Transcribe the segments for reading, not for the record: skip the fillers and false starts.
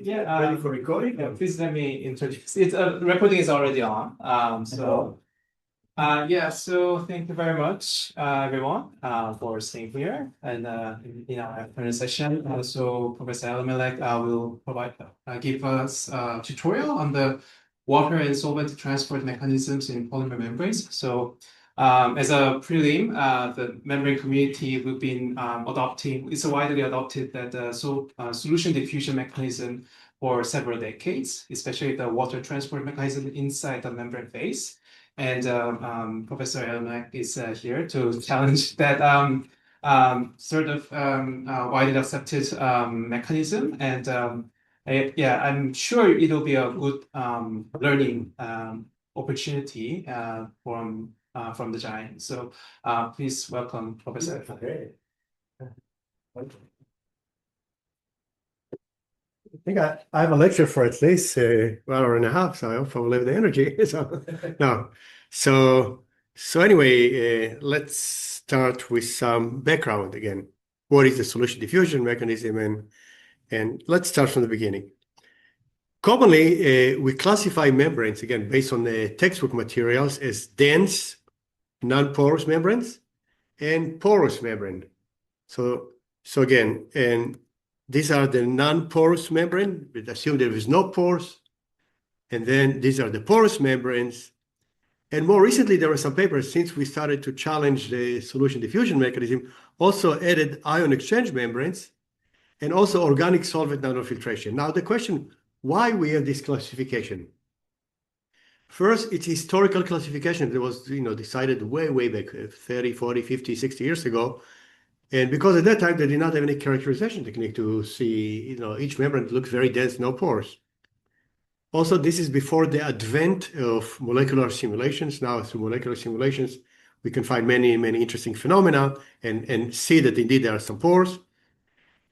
Yeah, Ready for recording? yeah, please let me introduce. It's recording is already on. So thank you very much, everyone, for staying here and in our afternoon session. So Professor Elimelech will give us a tutorial on the water and solvent transport mechanisms in polymer membranes. So as a prelim, the membrane community we've been adopting, it's widely adopted that solution diffusion mechanism for several decades, especially the water transport mechanism inside the membrane phase. And Professor Elmack is here to challenge that widely accepted mechanism. And I'm sure it'll be a good learning opportunity from the giant. So please welcome Professor. Okay. I think I have a lecture for at least 1 hour and a half, so I hope I will have the energy. So anyway, let's start with some background again. What is the solution diffusion mechanism? And let's start from the beginning. Commonly, we classify membranes, again, based on the textbook materials, as dense, non-porous membranes and porous membrane. So again, and these are the non-porous membrane. We assume there is no pores. And then these are the porous membranes. And more recently, there were some papers, since we started to challenge the solution diffusion mechanism, also added ion exchange membranes and also organic solvent nanofiltration. Now, the question, why we have this classification? First, it's historical classification that was decided way back 30, 40, 50, 60 years ago. And because at that time, they did not have any characterization technique to see, each membrane looks very dense, no pores. Also, this is before the advent of molecular simulations. Now, through molecular simulations, we can find many interesting phenomena and see that indeed there are some pores.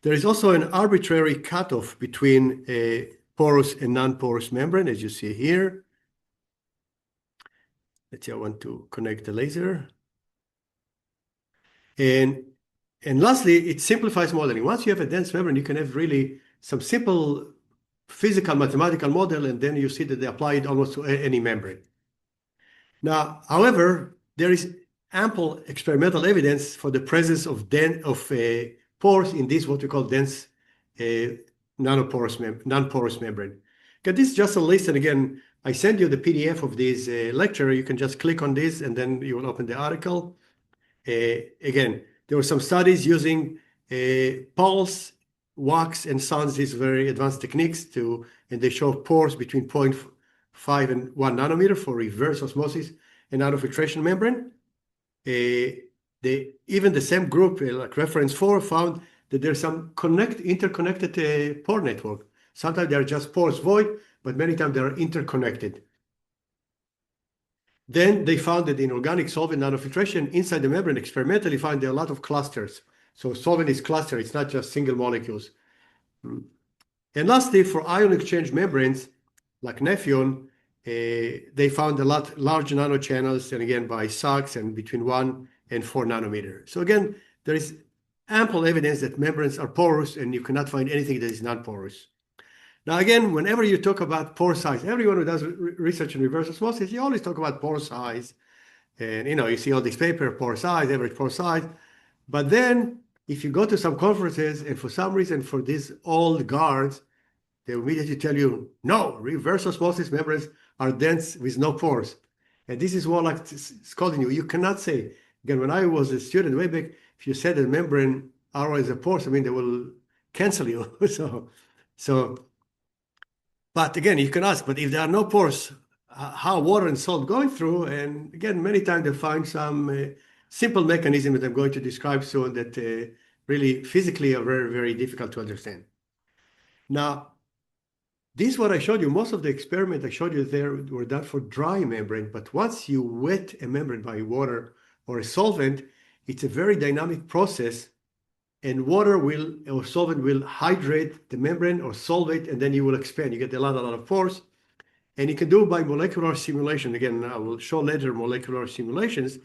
There is also an arbitrary cutoff between a porous and non-porous membrane, as you see here. Let's see, I want to connect the laser. And lastly, it simplifies modeling. Once you have a dense membrane, you can have really some simple physical mathematical model, and then you see that they apply it almost to any membrane. Now, however, there is ample experimental evidence for the presence of pores in this what we call dense non-porous membrane. Okay, this is just a list, and again, I send you the PDF of this lecture. You can just click on this, and then you will open the article. Again, there were some studies using pulse, wax, and SONS, these very advanced techniques, and they show pores between 0.5 and 1 nanometer for reverse osmosis and nanofiltration membrane. Even the same group, like reference 4, found that there's some interconnected pore network. Sometimes they're just pores void, but many times they're interconnected. Then they found that in organic solvent nanofiltration inside the membrane, experimentally found there are a lot of clusters. So solvent is clustered, it's not just single molecules. And lastly, for ion exchange membranes, like Nephion, they found a lot large nanochannels, and again, by SOX and between 1 and 4 nanometer. So again, there is ample evidence that membranes are porous, and you cannot find anything that is not porous. Now, again, whenever you talk about pore size, everyone who does research in reverse osmosis, you always talk about pore size. And, you see all these papers, pore size, average pore size. But then if you go to some conferences, and for some reason, for these old guards, they immediately tell you, no, reverse osmosis membranes are dense with no pores. And this is more like scolding you. You cannot say, again, when I was a student way back, if you said a membrane always a pores, they will cancel you. But again, you can ask, but if there are no pores, how water and salt going through? And again, many times they find some simple mechanism that I'm going to describe soon that really physically are very difficult to understand. Now, this is what I showed you. Most of the experiments I showed you there were done for dry membrane, but once you wet a membrane by water or a solvent, it's a very dynamic process, and water or solvent will hydrate the membrane or solve it, and then you will expand. You get a lot of pores, and you can do it by molecular simulation. Again, I will show later molecular simulations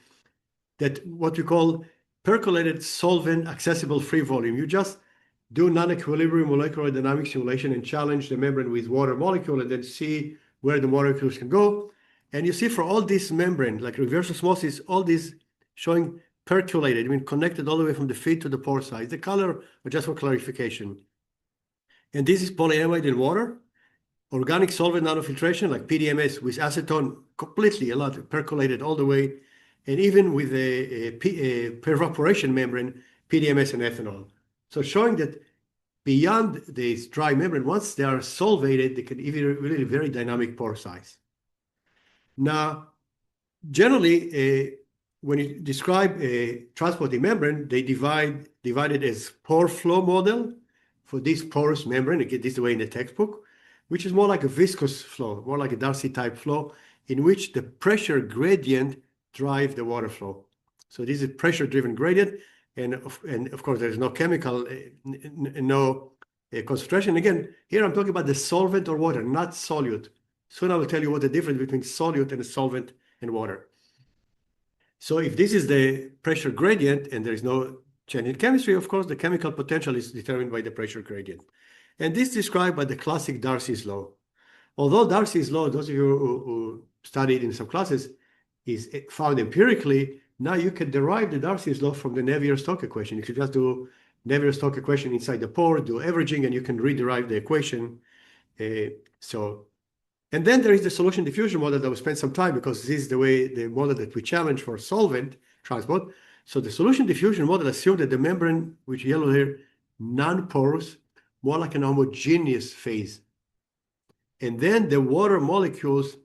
that what we call percolated solvent accessible free volume. You just do non-equilibrium molecular dynamic simulation and challenge the membrane with water molecule and then see where the molecules can go. And you see for all this membrane, like reverse osmosis, all these showing percolated, I mean connected all the way from the feed to the pore size. The color, just for clarification. And this is polyamide in water. Organic solvent nanofiltration, like PDMS with acetone, completely a lot percolated all the way. And even with a per-evaporation membrane, PDMS and ethanol. So showing that beyond this dry membrane, once they are solvated, they can even really very dynamic pore size. Now, generally, when you describe a transporting membrane, they divide it as pore flow model for this porous membrane. Again, this is the way in the textbook, which is more like a viscous flow, more like a Darcy type flow, in which the pressure gradient drive the water flow. So this is a pressure-driven gradient, and of course there's no chemical, no concentration. Again, here I'm talking about the solvent or water, not solute. Soon I will tell you what the difference between solute and a solvent and water. So if this is the pressure gradient and there is no change in chemistry, of course, the chemical potential is determined by the pressure gradient. And this is described by the classic Darcy's law. Although Darcy's law, those of you who studied in some classes, is found empirically, now you can derive the Darcy's law from the Navier-Stokes equation. You could just do Navier-Stokes equation inside the pore, do averaging, and you can rederive the equation. And then there is the solution diffusion model that will spend some time because this is the model that we challenge for solvent transport. So the solution diffusion model assumes that the membrane, which yellow here, non-porous, more like an homogeneous phase. And then the water molecules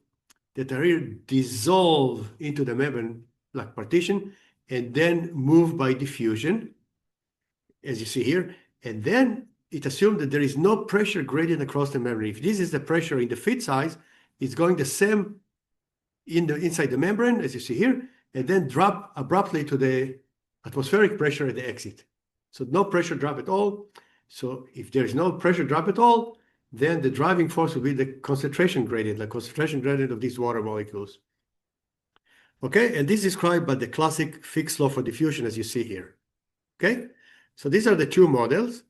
that are here dissolve into the membrane like partition and then move by diffusion, as you see here. And then it assumes that there is no pressure gradient across the membrane. If this is the pressure in the feed size, it's going the same inside the membrane, as you see here, and then drop abruptly to the atmospheric pressure at the exit. So no pressure drop at all. So if there is no pressure drop at all, then the driving force will be the concentration gradient of these water molecules. Okay, and this is described by the classic Fick's law for diffusion, as you see here. Okay, so these are the two models.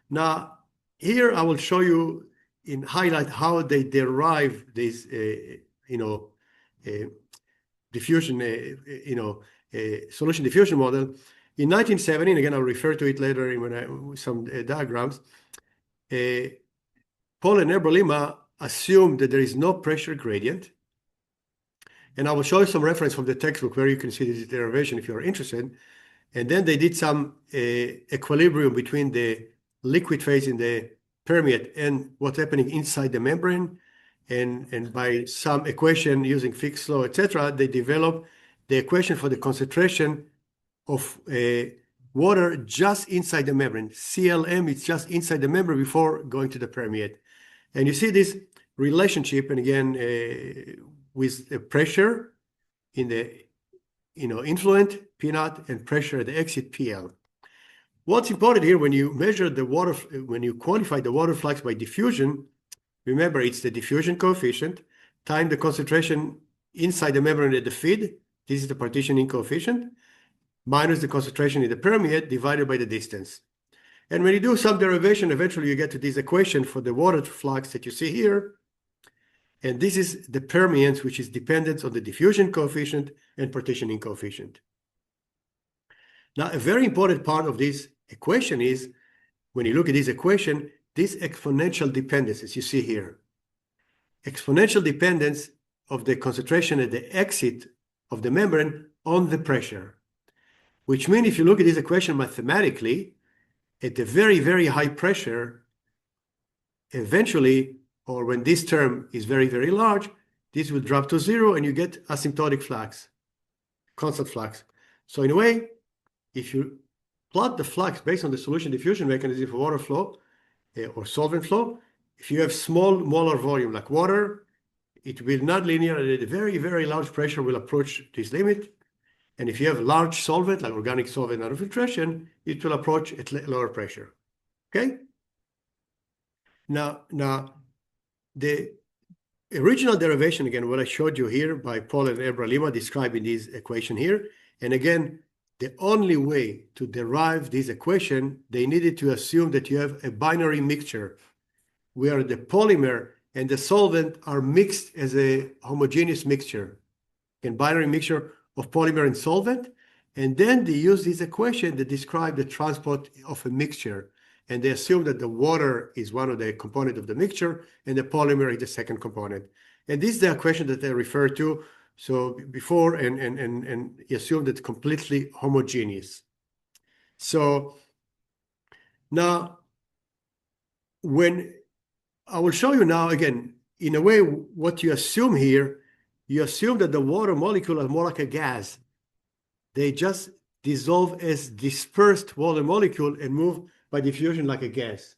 Now, here I will show you in highlight how they derive this, diffusion, solution diffusion model. In 1970, and again, I'll refer to it later in some diagrams, Paul and Ebrelima assumed that there is no pressure gradient. And I will show you some reference from the textbook where you can see this derivation if you're interested. And then they did some equilibrium between the liquid phase in the permeate and what's happening inside the membrane. And by some equation using Fick's law, etc., they developed the equation for the concentration of water just inside the membrane. CLM is just inside the membrane before going to the permeate. And you see this relationship, and again, with the pressure in the influent, P naught, and pressure at the exit, PL. What's important here, when you measure the water, when you quantify the water flux by diffusion, remember it's the diffusion coefficient times the concentration inside the membrane at the feed. This is the partitioning coefficient, minus the concentration in the permeate divided by the distance. And when you do some derivation, eventually you get to this equation for the water flux that you see here. And this is the permeance, which is dependent on the diffusion coefficient and partitioning coefficient. Now, a very important part of this equation is, when you look at this equation, this exponential dependence, as you see here. Exponential dependence of the concentration at the exit of the membrane on the pressure. Which means if you look at this equation mathematically, at the very, very high pressure, eventually, or when this term is very, very large, this will drop to zero and you get asymptotic flux, constant flux. So in a way, if you plot the flux based on the solution diffusion mechanism for water flow or solvent flow, if you have small molar volume like water, it will not linear, and at a very, very large pressure will approach this limit. And if you have large solvent, like organic solvent nanofiltration, it will approach at lower pressure. Okay? Now, the original derivation, again, what I showed you here by Paul and Ebrelima describing this equation here. And again, the only way to derive this equation, they needed to assume that you have a binary mixture where the polymer and the solvent are mixed as a homogeneous mixture, a binary mixture of polymer and solvent. And then they use this equation that describe the transport of a mixture. And they assume that the water is one of the components of the mixture and the polymer is the second component. And this is the equation that I referred to. So before, and assume that completely homogeneous. So now, when I will show you now again, in a way, what you assume here, you assume that the water molecule are more like a gas. They just dissolve as dispersed water molecule and move by diffusion like a gas.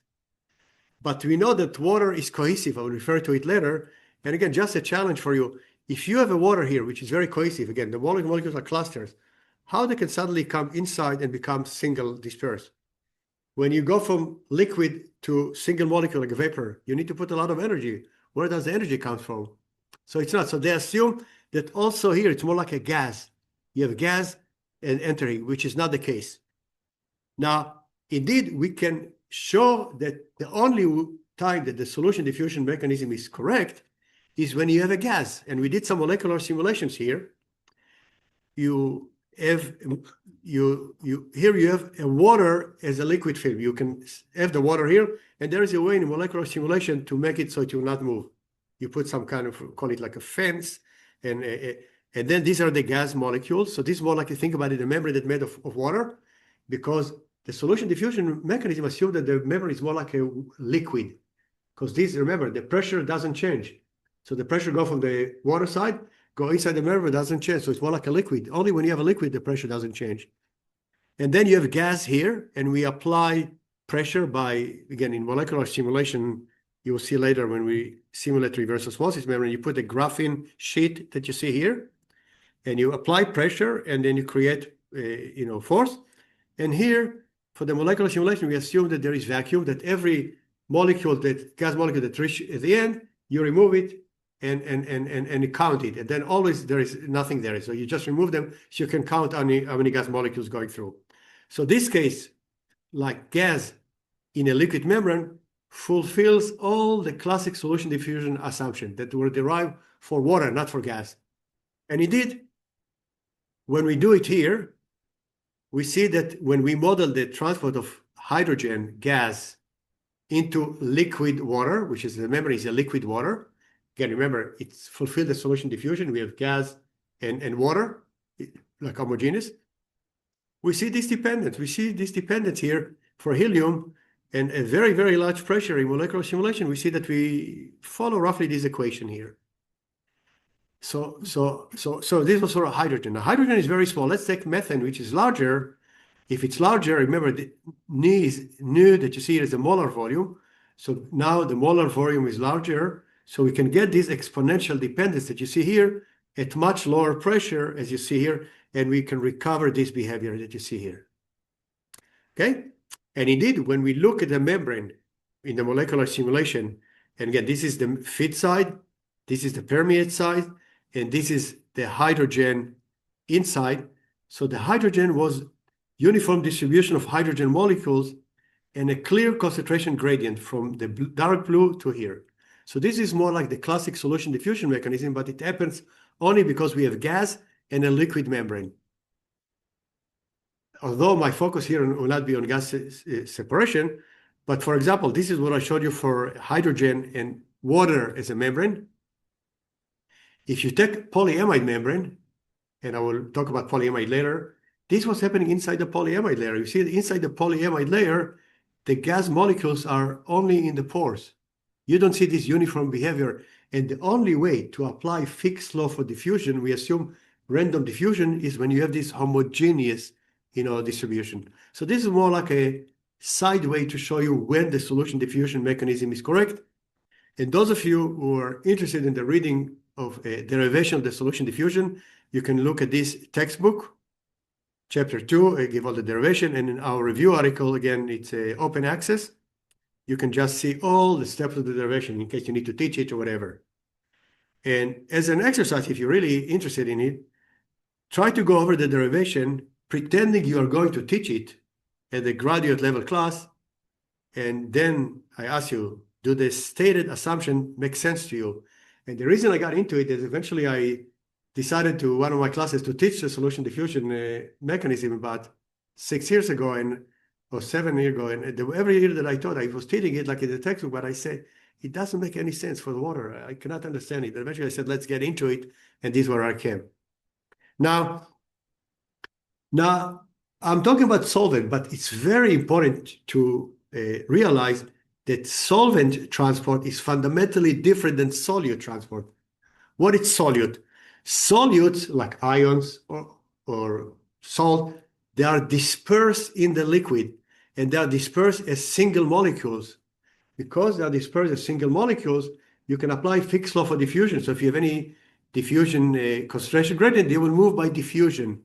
But we know that water is cohesive. I will refer to it later. And again, just a challenge for you. If you have a water here, which is very cohesive, again, the molecules are clusters, how they can suddenly come inside and become single dispersed? When you go from liquid to single molecule like a vapor, you need to put a lot of energy. Where does the energy come from? So it's not. So they assume that also here, it's more like a gas. You have gas and entering, which is not the case. Now, indeed, we can show that the only time that the solution diffusion mechanism is correct is when you have a gas. And we did some molecular simulations here. You have here you have a water as a liquid film. You can have the water here, and there is a way in molecular simulation to make it so it will not move. You put some kind of, call it like a fence, and then these are the gas molecules. So this is more like, you think about it, a membrane that's made of water, because the solution diffusion mechanism assumes that the membrane is more like a liquid. Because this, remember, the pressure doesn't change. So the pressure go from the water side, go inside the membrane, doesn't change. So it's more like a liquid. Only when you have a liquid, the pressure doesn't change. And then you have gas here, and we apply pressure by, again, in molecular simulation, you will see later when we simulate reverse osmosis membrane, you put a graphene sheet that you see here, and you apply pressure, and then you create, force. And here, for the molecular simulation, we assume that there is vacuum, that every molecule, that gas molecule that reaches at the end, you remove it and you count it. And then always there is nothing there. So you just remove them so you can count how many gas molecules going through. So this case, like gas in a liquid membrane, fulfills all the classic solution diffusion assumption that were derived for water, not for gas. And indeed, when we do it here, we see that when we model the transport of hydrogen gas into liquid water, which is, the membrane is a liquid water. Again, remember, it's fulfilled the solution diffusion. We have gas and water, like homogeneous. We see this dependence. We see this dependence here for helium and a very, very large pressure in molecular simulation. We see that we follow roughly this equation here. So this was for hydrogen. Now, hydrogen is very small. Let's take methane, which is larger. If it's larger, remember the nu that you see here is the molar volume. So now the molar volume is larger. So we can get this exponential dependence that you see here at much lower pressure, as you see here, and we can recover this behavior that you see here. Okay? And indeed, when we look at the membrane in the molecular simulation, and again, this is the feed side, this is the permeate side, and this is the hydrogen inside. So the hydrogen was uniform distribution of hydrogen molecules and a clear concentration gradient from the dark blue to here. So this is more like the classic solution diffusion mechanism, but it happens only because we have gas and a liquid membrane. Although my focus here will not be on gas separation, but for example, this is what I showed you for hydrogen and water as a membrane. If you take polyamide membrane, and I will talk about polyamide later, this was happening inside the polyamide layer. You see that inside the polyamide layer, the gas molecules are only in the pores. You don't see this uniform behavior. And the only way to apply Fick's law for diffusion, we assume random diffusion, is when you have this homogeneous, distribution. So this is more like a side way to show you when the solution diffusion mechanism is correct. And those of you who are interested in the reading of a derivation of the solution diffusion, you can look at this textbook, Chapter 2, I give all the derivation, and in our review article, again, it's open access. You can just see all the steps of the derivation in case you need to teach it or whatever. And as an exercise, if you're really interested in it, try to go over the derivation pretending you are going to teach it at the graduate level class, and then I ask you, do the stated assumption make sense to you? And the reason I got into it is eventually I decided to one of my classes to teach the solution diffusion mechanism about 6 years ago or 7 years ago. And every year that I taught, I was teaching it like in the textbook, but I said, it doesn't make any sense for the water. I cannot understand it. And eventually I said, let's get into it. And this is where I came. Now, I'm talking about solvent, but it's very important to realize that solvent transport is fundamentally different than solute transport. What is solute? Solutes, like ions or salt, they are dispersed in the liquid, and they are dispersed as single molecules. Because they are dispersed as single molecules, you can apply Fick's law for diffusion. So if you have any diffusion concentration gradient, they will move by diffusion,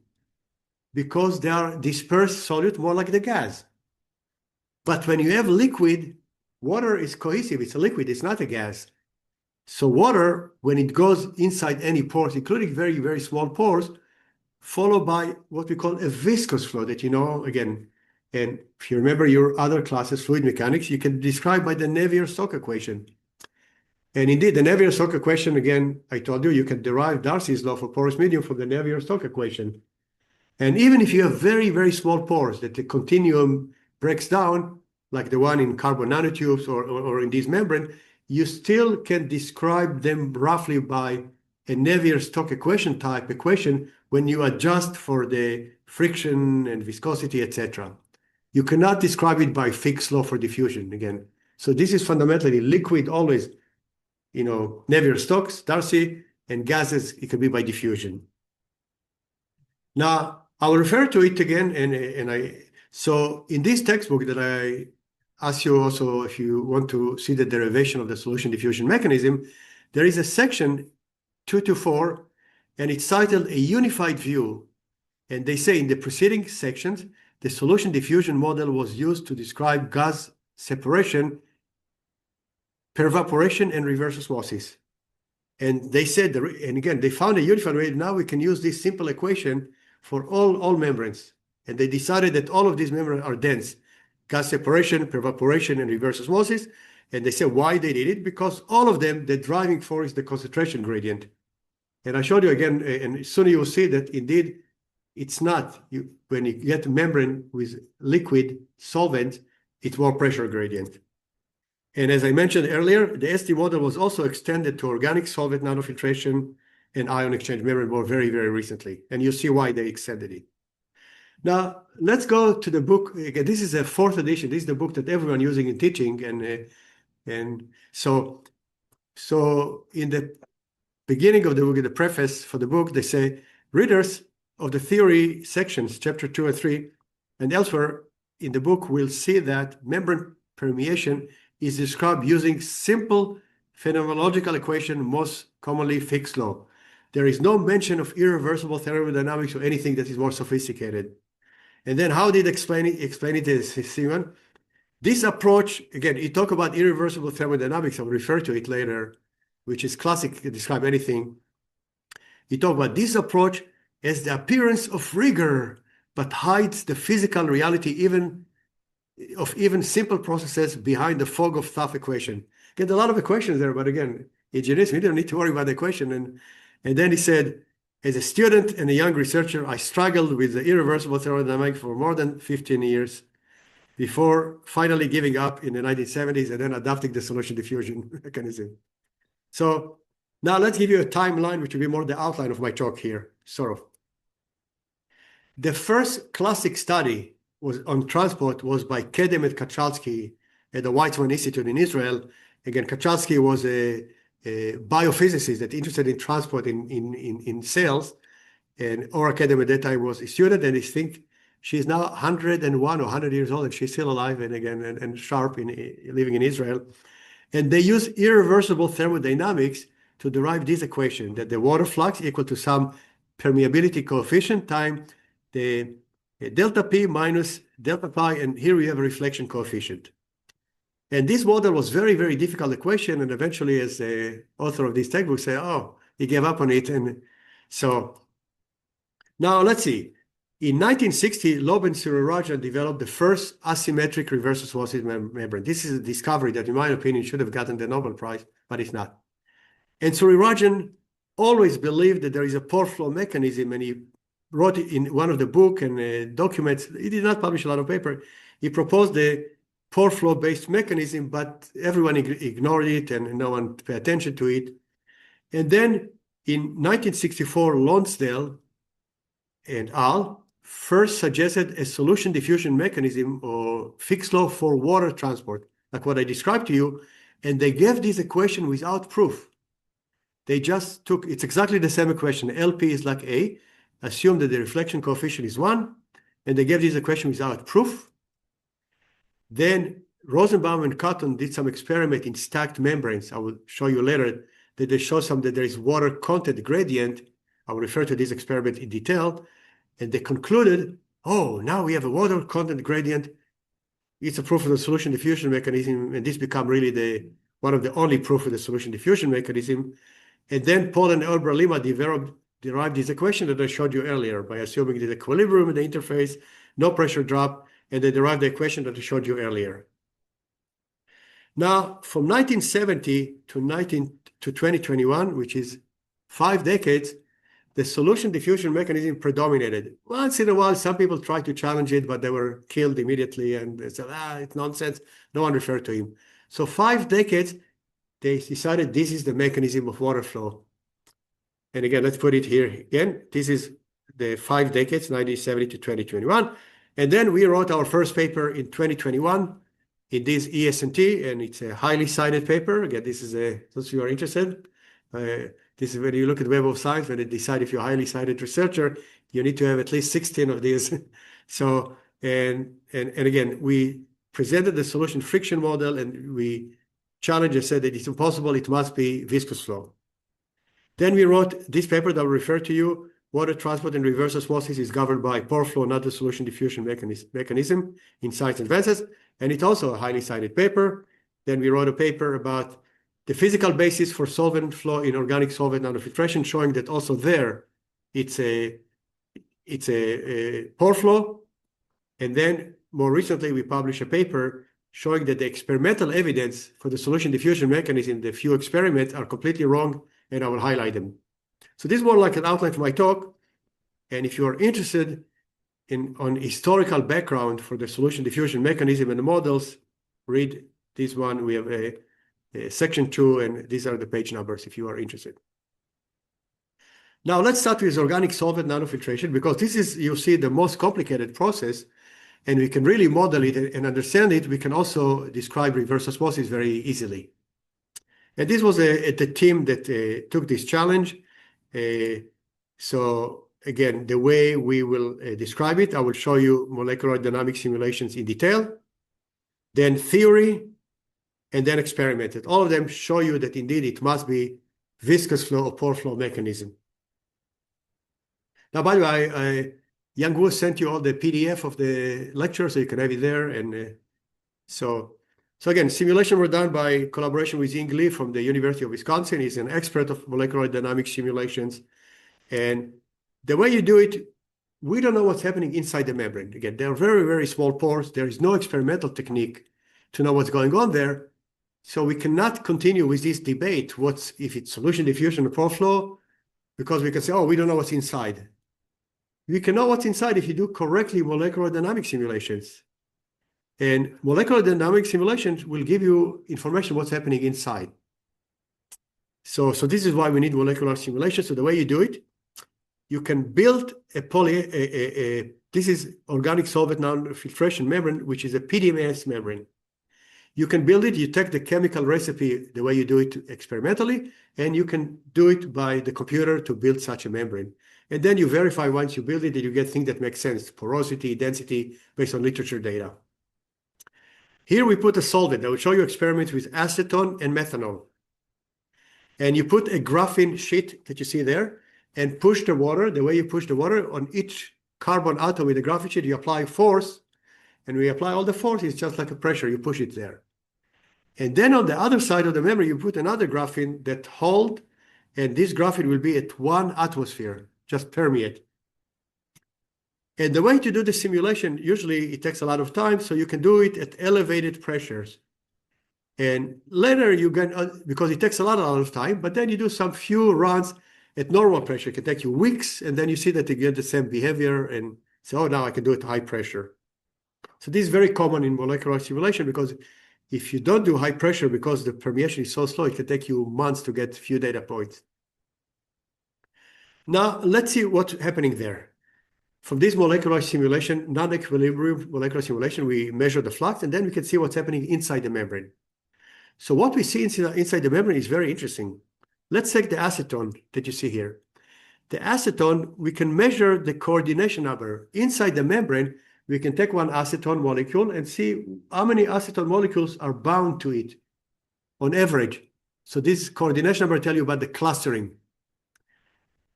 because they are dispersed solute, more like the gas. But when you have liquid, water is cohesive. It's a liquid. It's not a gas. So water, when it goes inside any pores, including very, very small pores, followed by what we call a viscous flow that you know, again, and if you remember your other classes, fluid mechanics, you can describe by the Navier-Stokes equation. And indeed, the Navier-Stokes equation, again, I told you, you can derive Darcy's law for porous medium from the Navier-Stokes equation. And even if you have very, very small pores that the continuum breaks down, like the one in carbon nanotubes or in this membrane, you still can describe them roughly by a Navier-Stokes equation type equation when you adjust for the friction and viscosity, etc. You cannot describe it by Fick's law for diffusion again. So this is fundamentally liquid always, you know, Navier-Stokes, Darcy, and gases, it can be by diffusion. Now, I will refer to it again, so in this textbook that I ask you also, if you want to see the derivation of the solution diffusion mechanism, there is a section 224, and it's titled A Unified View. And they say in the preceding sections, the solution diffusion model was used to describe gas separation per evaporation and reverse osmosis. And they said, and again, they found a unified way. Now we can use this simple equation for all membranes. And they decided that all of these membranes are dense. Gas separation, per evaporation, and reverse osmosis. And they said why they did it, because all of them, the driving force is the concentration gradient. And I showed you again, and soon you will see that indeed it's not. When you get a membrane with liquid solvent, it's more pressure gradient. And as I mentioned earlier, the ST model was also extended to organic solvent nanofiltration and ion exchange membrane more very, very recently. And you see why they extended it. Now, let's go to the book. Again, this is a 4th edition. This is the book that everyone using in teaching. And so in the beginning of the book, in the preface for the book, they say, readers of the theory sections, chapter 2 and 3, and elsewhere in the book will see that membrane permeation is described using simple phenomenological equation, most commonly Fick's law. There is no mention of irreversible thermodynamics or anything that is more sophisticated. And then how did explain it is Simon? This approach, again, you talk about irreversible thermodynamics, I'll refer to it later, which is classic to describe anything. You talk about this approach as the appearance of rigor, but hides the physical reality even simple processes behind the fog of thought equation. Get a lot of equations there, but again, engineers, we don't need to worry about the equation. And then he said, as a student and a young researcher, I struggled with the irreversible thermodynamics for more than 15 years before finally giving up in the 1970s and then adopting the solution diffusion mechanism. So now let's give you a timeline, which will be more the outline of my talk here, sort of. The first classic study on transport was by Kedem and Kachalsky at the Weizmann Institute in Israel. Again, Kachalsky was a biophysicist that interested in transport in cells, and Ora Kedem at that time was a student, and I think she's now 101 or 100 years old, and she's still alive and again and sharp living in Israel. And they use irreversible thermodynamics to derive this equation that the water flux equal to some permeability coefficient time the delta P minus delta pi, and here we have a reflection coefficient. And this model was very, very difficult equation, and eventually, as the author of this textbook said, oh, he gave up on it. And so now let's see. In 1960, Loeb and Surirajan developed the first asymmetric reverse osmosis membrane. This is a discovery that, in my opinion, should have gotten the Nobel Prize, but it's not. And Surirajan always believed that there is a pore flow mechanism, and he wrote it in one of the book and documents. He did not publish a lot of paper. He proposed the pore flow based mechanism, but everyone ignored it and no one paid attention to it. And then in 1964, Lonsdale and al. First suggested a solution diffusion mechanism or fixed law for water transport, like what I described to you, and they gave this equation without proof. They just took, it's exactly the same equation. LP is like A, assume that the reflection coefficient is 1, and they gave this equation without proof. Then Rosenbaum and Cotton did some experiment in stacked membranes. I will show you later that they show that there is water content gradient. I will refer to this experiment in detail. And they concluded, oh, now we have a water content gradient. It's a proof of the solution diffusion mechanism. And this became really one of the only proof of the solution diffusion mechanism. And then Paul and Elber Lima derived this equation that I showed you earlier by assuming the equilibrium in the interface, no pressure drop, and they derived the equation that I showed you earlier. Now, from 1970 to 2021, which is 5 decades, the solution diffusion mechanism predominated. Once in a while, some people tried to challenge it, but they were killed immediately, and they said, it's nonsense. No one referred to him. So 5 decades, they decided this is the mechanism of water flow. And again, let's put it here again. This is the 5 decades, 1970 to 2021. And then we wrote our first paper in 2021 in this ES&T, and it's a highly cited paper. Again, this is those who are interested. This is when you look at Web of Science, when they decide if you're a highly cited researcher, you need to have at least 16 of these. So, and again, we presented the solution friction model, and we challenged and said that it's impossible, it must be viscous flow. Then we wrote this paper that will refer to you. Water transport and reverse osmosis is governed by pore flow, not the solution diffusion mechanism in Science Advances. And it's also a highly cited paper. Then we wrote a paper about the physical basis for solvent flow in organic solvent nanofiltration, showing that also there it's a pore flow. And then more recently, we published a paper showing that the experimental evidence for the solution diffusion mechanism, the few experiments, are completely wrong, and I will highlight them. So this is more like an outline for my talk. And if you are interested on historical background for the solution diffusion mechanism and the models, read this one. We have a section 2, and these are the page numbers if you are interested. Now let's start with organic solvent nanofiltration, because this is, you see, the most complicated process, and we can really model it and understand it. We can also describe reverse osmosis very easily. And this was the team that took this challenge. So again, the way we will describe it, I will show you molecular dynamic simulations in detail, then theory, and then experimented. All of them show you that indeed it must be viscous flow or pore flow mechanism. Now, by the way, Yang Wu sent you all the PDF of the lecture, so you can have it there. And so again, simulation were done by collaboration with Ying Li from the University of Wisconsin. He's an expert of molecular dynamic simulations. And the way you do it, we don't know what's happening inside the membrane. Again, they're very, very small pores. There is no experimental technique to know what's going on there. So we cannot continue with this debate, if it's solution diffusion or pore flow, because we can say, oh, we don't know what's inside. We can know what's inside if you do correctly molecular dynamic simulations. And molecular dynamic simulations will give you information what's happening inside. So this is why we need molecular simulation. So the way you do it, you can build this is organic solvent nanofiltration membrane, which is a PDMS membrane. You can build it, you take the chemical recipe the way you do it experimentally, and you can do it by the computer to build such a membrane. And then you verify once you build it that you get things that make sense, porosity, density, based on literature data. Here we put a solvent. I will show you experiments with acetone and methanol. And you put a graphene sheet that you see there and push the water. The way you push the water on each carbon atom with the graphene sheet, you apply force. And we apply all the force, it's just like a pressure, you push it there. And then on the other side of the membrane, you put another graphene that hold, and this graphene will be at 1 atmosphere, just permeate. And the way to do the simulation, usually it takes a lot of time, so you can do it at elevated pressures. And later you get, because it takes a lot of time, but then you do some few runs at normal pressure. It can take you weeks, and then you see that you get the same behavior and say, oh, now I can do it at high pressure. So this is very common in molecular simulation, because if you don't do high pressure, because the permeation is so slow, it can take you months to get few data points. Now, let's see what's happening there. From this molecular simulation, non-equilibrium molecular simulation, we measure the flux, and then we can see what's happening inside the membrane. So what we see inside the membrane is very interesting. Let's take the acetone that you see here. The acetone, we can measure the coordination number. Inside the membrane, we can take one acetone molecule and see how many acetone molecules are bound to it on average. So this coordination number tells you about the clustering.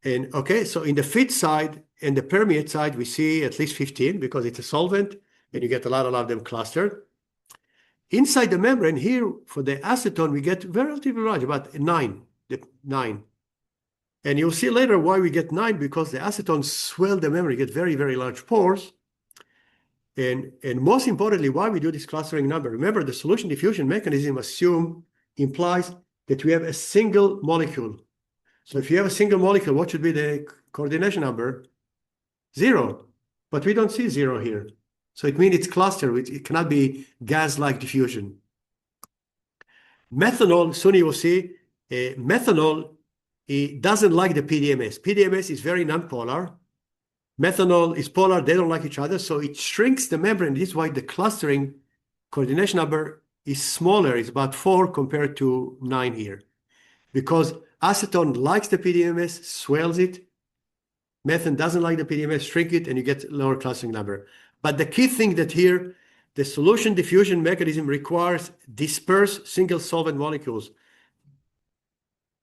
And okay, so in the feed side and the permeate side, we see at least 15 because it's a solvent and you get a lot of them clustered. Inside the membrane here, for the acetone, we get relatively large, about 9. And you'll see later why we get 9, because the acetone swell the membrane, get very, very large pores. And most importantly, why we do this clustering number. Remember, the solution diffusion mechanism implies that we have a single molecule. So if you have a single molecule, what should be the coordination number? 0. But we don't see 0 here. So it means it's clustered. It cannot be gas-like diffusion. Methanol, soon you will see, methanol, it doesn't like the PDMS. PDMS is very nonpolar. Methanol is polar. They don't like each other. So it shrinks the membrane. This is why the clustering coordination number is smaller. It's about 4 compared to 9 here. Because acetone likes the PDMS, swells it. Methane doesn't like the PDMS, shrink it, and you get lower clustering number. But the key thing that here, the solution diffusion mechanism requires dispersed single solvent molecules,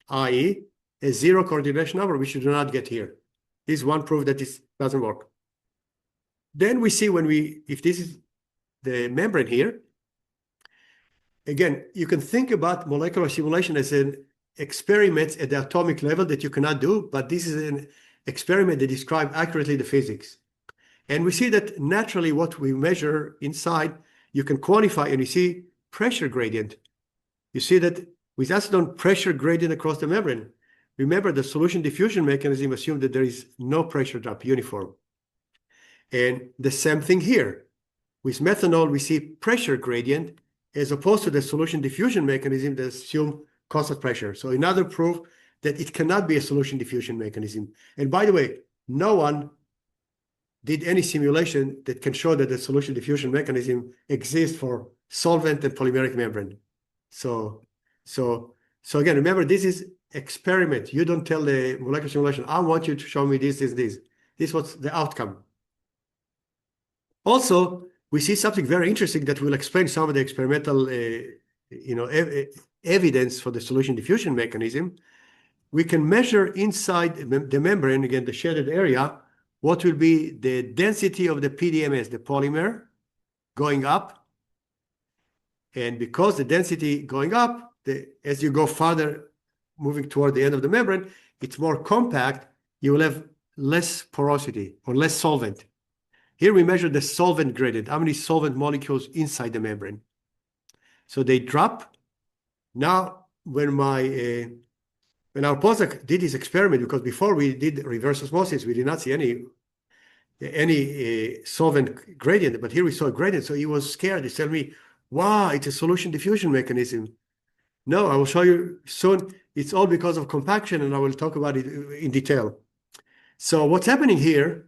i.e. a 0 coordination number, which you do not get here. This is one proof that this doesn't work. Then we see if this is the membrane here, again, you can think about molecular simulation as an experiment at the atomic level that you cannot do, but this is an experiment that describes accurately the physics. And we see that naturally what we measure inside, you can quantify, and you see pressure gradient. You see that with acetone, pressure gradient across the membrane. Remember, the solution diffusion mechanism assumes that there is no pressure drop, uniform. And the same thing here. With methanol, we see pressure gradient as opposed to the solution diffusion mechanism that assumes constant pressure. So another proof that it cannot be a solution diffusion mechanism. And by the way, no one did any simulation that can show that the solution diffusion mechanism exists for solvent and polymeric membrane. So again, remember, this is experiment. You don't tell the molecular simulation, I want you to show me this. This was the outcome. Also, we see something very interesting that will explain some of the experimental evidence for the solution diffusion mechanism. We can measure inside the membrane, again, the shaded area, what will be the density of the PDMS, the polymer, going up. And because the density going up, as you go farther, moving toward the end of the membrane, it's more compact, you will have less porosity or less solvent. Here we measure the solvent gradient, how many solvent molecules inside the membrane. So they drop. Now, when our postdoc did this experiment, because before we did reverse osmosis, we did not see any solvent gradient, but here we saw a gradient. So he was scared. He told me, wow, it's a solution diffusion mechanism. No, I will show you soon. It's all because of compaction, and I will talk about it in detail. So what's happening here?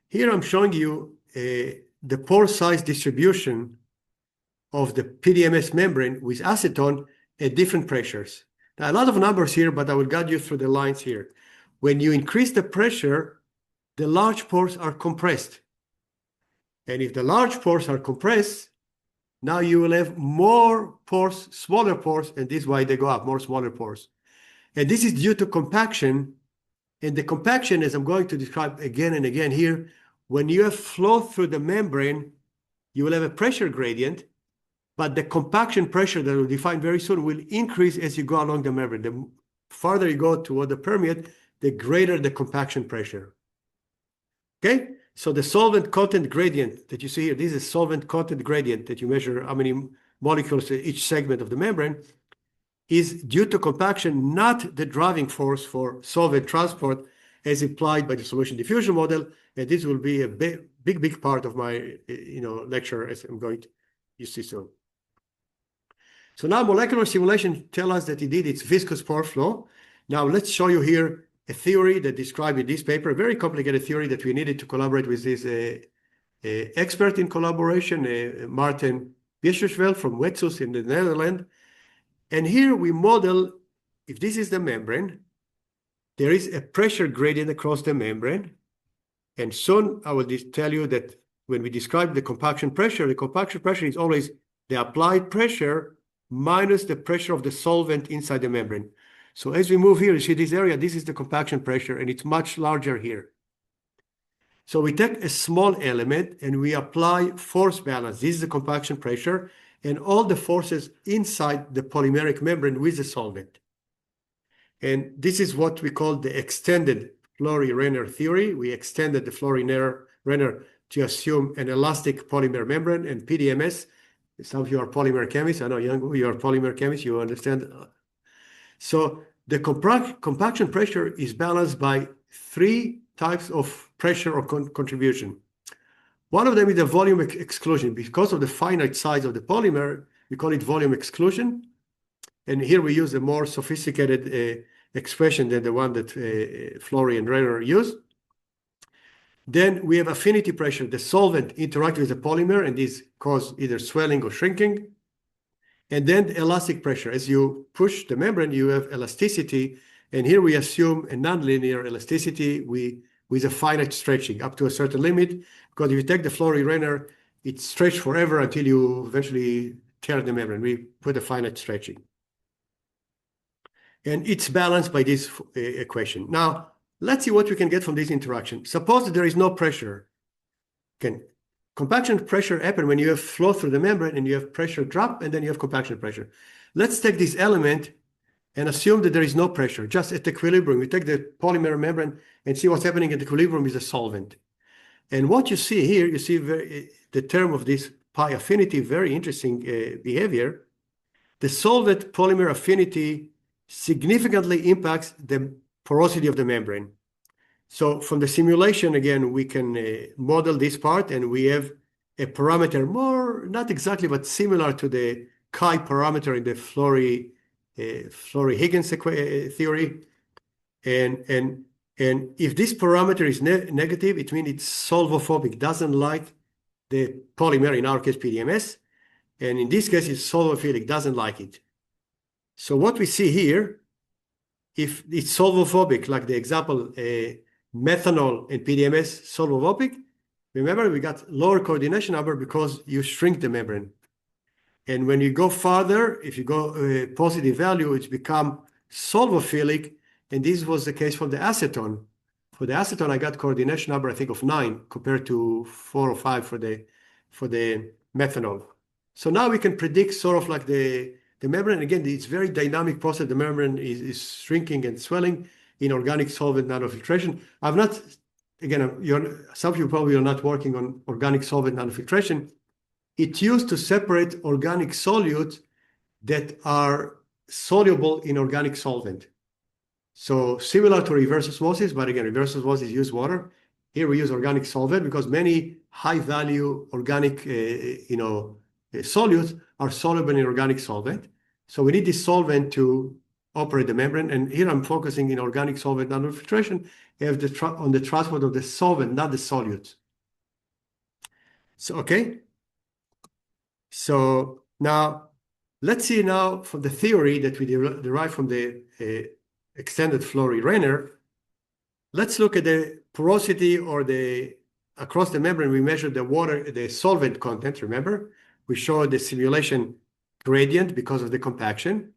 Here I'm showing you the pore size distribution of the PDMS membrane with acetone at different pressures. Now, a lot of numbers here, but I will guide you through the lines here. When you increase the pressure, the large pores are compressed. And if the large pores are compressed, now you will have more pores, smaller pores, and this is why they go up, more smaller pores. And this is due to compaction. And the compaction, as I'm going to describe again and again here, when you have flow through the membrane, you will have a pressure gradient, but the compaction pressure that we'll define very soon will increase as you go along the membrane. The farther you go toward the permeate, the greater the compaction pressure. Okay? So the solvent content gradient that you see here, this is solvent content gradient that you measure how many molecules in each segment of the membrane, is due to compaction, not the driving force for solvent transport as implied by the solution diffusion model. And this will be a big part of my lecture, as I'm going to you see soon. So now molecular simulation tell us that indeed it's viscous pore flow. Now let's show you here a theory that described in this paper, a very complicated theory that we needed to collaborate with this expert in collaboration, Martin Bieschensveld from Wetsus in the Netherlands. And here we model, if this is the membrane, there is a pressure gradient across the membrane. And soon I will tell you that when we describe the compaction pressure is always the applied pressure minus the pressure of the solvent inside the membrane. So as we move here, you see this area, this is the compaction pressure, and it's much larger here. So we take a small element and we apply force balance. This is the compaction pressure and all the forces inside the polymeric membrane with the solvent. And this is what we call the extended Flory-Renner theory. We extended the Flory-Renner to assume an elastic polymer membrane and PDMS. Some of you are polymer chemists. I know you are polymer chemists. You understand. So the compaction pressure is balanced by three types of pressure or contribution. One of them is the volume exclusion. Because of the finite size of the polymer, we call it volume exclusion. And here we use a more sophisticated expression than the one that Flory and Renner used. Then we have affinity pressure. The solvent interacts with the polymer, and this causes either swelling or shrinking. And then the elastic pressure. As you push the membrane, you have elasticity. And here we assume a nonlinear elasticity with a finite stretching up to a certain limit. Because if you take the Flory-Renner, it's stretched forever until you eventually tear the membrane. We put a finite stretching. And it's balanced by this equation. Now, let's see what we can get from this interaction. Suppose that there is no pressure. Compaction pressure happens when you have flow through the membrane and you have pressure drop, and then you have compaction pressure. Let's take this element and assume that there is no pressure, just at equilibrium. We take the polymer membrane and see what's happening at equilibrium with the solvent. And what you see here, you see the term of this pi affinity, very interesting behavior. The solvent polymer affinity significantly impacts the porosity of the membrane. So from the simulation, again, we can model this part, and we have a parameter more, not exactly, but similar to the chi parameter in the Flory-Higgins theory. And if this parameter is negative, it means it's solvophobic, doesn't like the polymer, in our case, PDMS. And in this case, it's solvophilic, doesn't like it. So what we see here, if it's solvophobic, like the example, methanol and PDMS solvophobic, remember we got lower coordination number because you shrink the membrane. And when you go farther, if you go positive value, it's become solvophilic. And this was the case for the acetone. For the acetone, I got coordination number, I think, of 9 compared to 4 or 5 for the methanol. So now we can predict sort of like the membrane. Again, it's very dynamic process. The membrane is shrinking and swelling in organic solvent nanofiltration. I've not, again, some of you probably are not working on organic solvent nanofiltration. It's used to separate organic solutes that are soluble in organic solvent. So similar to reverse osmosis, but again, reverse osmosis use water. Here we use organic solvent because many high-value organic, solutes are soluble in organic solvent. So we need this solvent to operate the membrane. And here I'm focusing in organic solvent nanofiltration on the transport of the solvent, not the solutes. So, okay. So now let's see now from the theory that we derive from the extended Flory-Renner. Let's look at the porosity or across the membrane. We measure the solvent content, remember? We show the simulation gradient because of the compaction.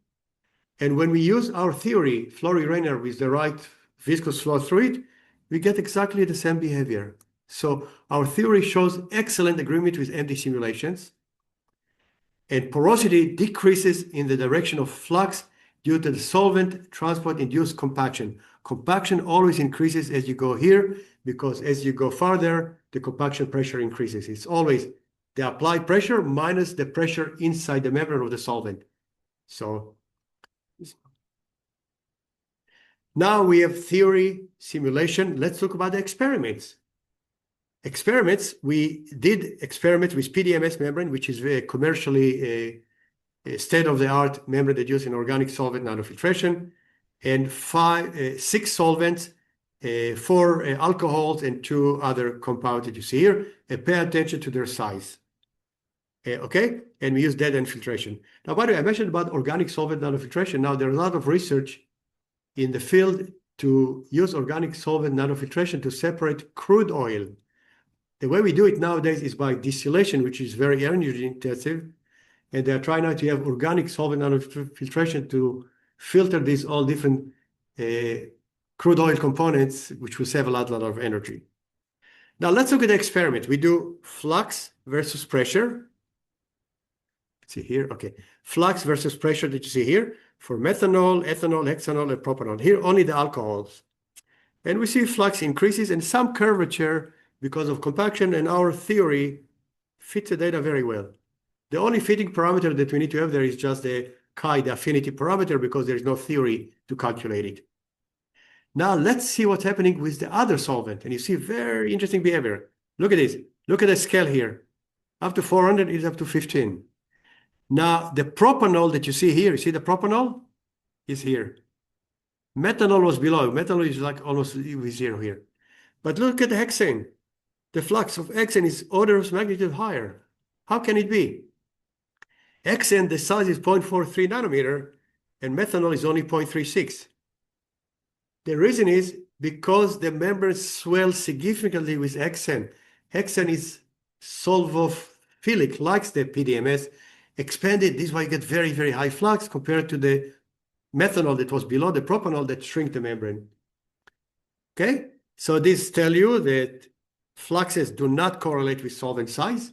And when we use our theory, Flory-Renner, with the right viscous flow through it, we get exactly the same behavior. So our theory shows excellent agreement with empty simulations. And porosity decreases in the direction of flux due to the solvent transport-induced compaction. compaction always increases as you go here, because as you go farther, the compaction pressure increases. It's always the applied pressure minus the pressure inside the membrane of the solvent. So now we have theory, simulation. Let's talk about the experiments. We did experiments with PDMS membrane, which is very commercially a state-of-the-art membrane that uses an organic solvent nanofiltration, and 6 solvents, 4 alcohols, and 2 other compounds that you see here. And pay attention to their size. Okay, and we use dead end filtration. Now, by the way, I mentioned about organic solvent nanofiltration. Now, there's a lot of research in the field to use organic solvent nanofiltration to separate crude oil. The way we do it nowadays is by distillation, which is very energy intensive. And they're trying now to have organic solvent nanofiltration to filter these all different crude oil components, which will save a lot of energy. Now, let's look at the experiment. We do flux versus pressure. See here, okay. Flux versus pressure that you see here for methanol, ethanol, hexanol, and propanol. Here, only the alcohols. And we see flux increases and some curvature because of compaction, and our theory fits the data very well. The only fitting parameter that we need to have there is just the chi, the affinity parameter, because there is no theory to calculate it. Now, let's see what's happening with the other solvent. And you see very interesting behavior. Look at this. Look at the scale here. Up to 400 is up to 15. Now, the propanol that you see here, you see the propanol is here. Methanol was below. Methanol is like almost with 0 here. But look at the hexane. The flux of hexane is orders of magnitude higher. How can it be? Hexane, the size is 0.43 nanometer, and methanol is only 0.36. The reason is because the membrane swells significantly with hexane. Hexane is solvophilic, likes the PDMS. Expanded, this is why you get very, very high flux compared to the methanol that was below the propanol that shrink the membrane. Okay, so this tells you that fluxes do not correlate with solvent size,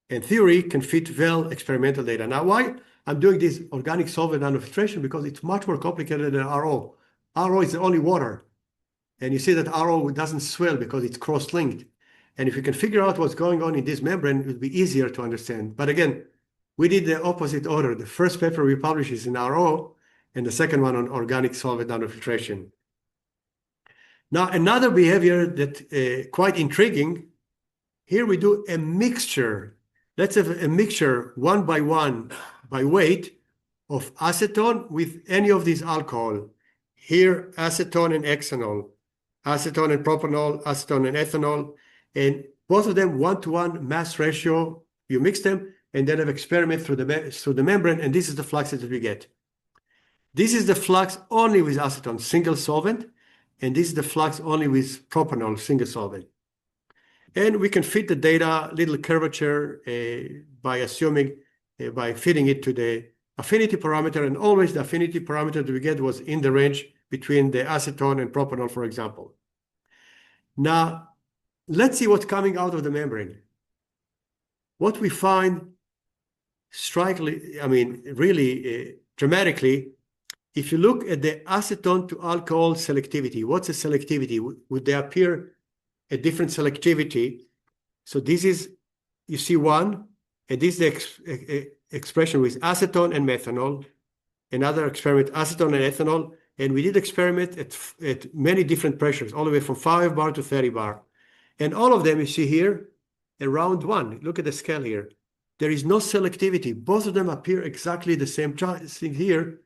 and theory can fit well experimental data. Now, why I'm doing this organic solvent nanofiltration? Because it's much more complicated than RO. RO is only water, and you see that RO doesn't swell because it's cross-linked. And if you can figure out what's going on in this membrane, it will be easier to understand. But again, we did the opposite order. The first paper we published is in RO, and the second one on organic solvent nanofiltration. Now, another behavior that quite intriguing, here we do a mixture. Let's have a mixture 1 by 1 by weight of acetone with any of these alcohol. Here, acetone and hexanol, acetone and propanol, acetone and ethanol, and both of them 1-to-1 mass ratio. You mix them and then have experiment through the membrane, and this is the flux that we get. This is the flux only with acetone, single solvent, and this is the flux only with propanol, single solvent. And we can fit the data, little curvature, by assuming, by fitting it to the affinity parameter, and always the affinity parameter that we get was in the range between the acetone and propanol, for example. Now, let's see what's coming out of the membrane. What we find strikingly, I mean, really dramatically, if you look at the acetone to alcohol selectivity, what's the selectivity? Would they appear at different selectivity? So this is, you see one, and this is the expression with acetone and methanol. Another experiment, acetone and ethanol. And we did experiment at many different pressures, all the way from 5 bar to 30 bar. And all of them you see here, around 1. Look at the scale here. There is no selectivity. Both of them appear exactly the same thing here.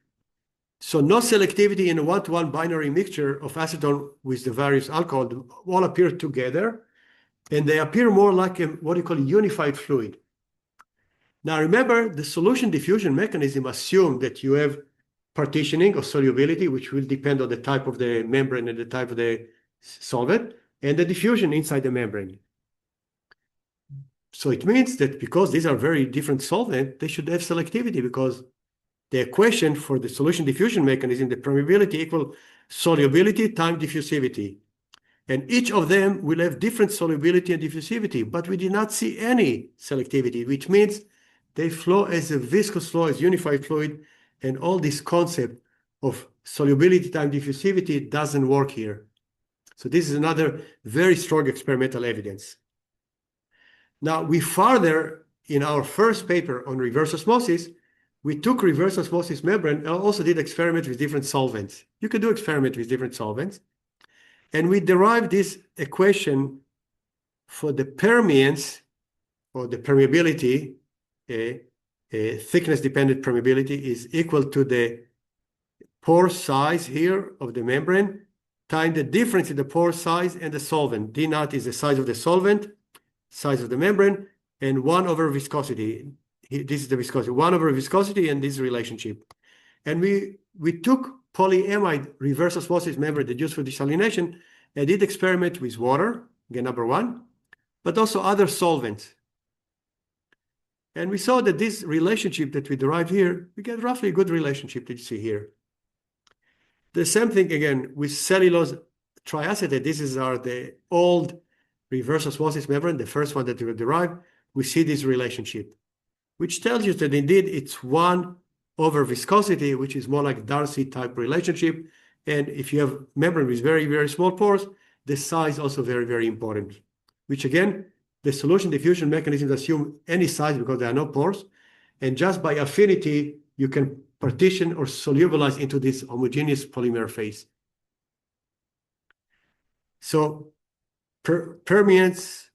So no selectivity in a 1-to-1 binary mixture of acetone with the various alcohol, all appear together, and they appear more like what you call a unified fluid. Now remember, the solution diffusion mechanism assumes that you have partitioning or solubility, which will depend on the type of the membrane and the type of the solvent, and the diffusion inside the membrane. So it means that because these are very different solvents, they should have selectivity, because the equation for the solution diffusion mechanism, the permeability equal solubility times diffusivity. And each of them will have different solubility and diffusivity, but we did not see any selectivity, which means they flow as a viscous flow, as unified fluid, and all this concept of solubility time diffusivity doesn't work here. So this is another very strong experimental evidence. Now, we further, in our first paper on reverse osmosis, we took reverse osmosis membrane and also did experiment with different solvents. You can do experiment with different solvents. And we derived this equation for the permeance or the permeability, thickness-dependent permeability is equal to the pore size here of the membrane times the difference in the pore size and the solvent. D naught is the size of the solvent, size of the membrane, and 1 over viscosity. This is the viscosity, 1 over viscosity and this relationship. And we took polyamide reverse osmosis membrane that used for desalination and did experiment with water, again, number 1, but also other solvents. And we saw that this relationship that we derived here, we get roughly a good relationship that you see here. The same thing again with cellulose triacetate. This is the old reverse osmosis membrane, the first one that we derived. We see this relationship, which tells you that indeed it's 1 over viscosity, which is more like Darcy type relationship. And if you have membrane with very, very small pores, the size also very, very important, which again, the solution diffusion mechanisms assume any size because there are no pores. And just by affinity, you can partition or solubilize into this homogeneous polymer phase. So permeance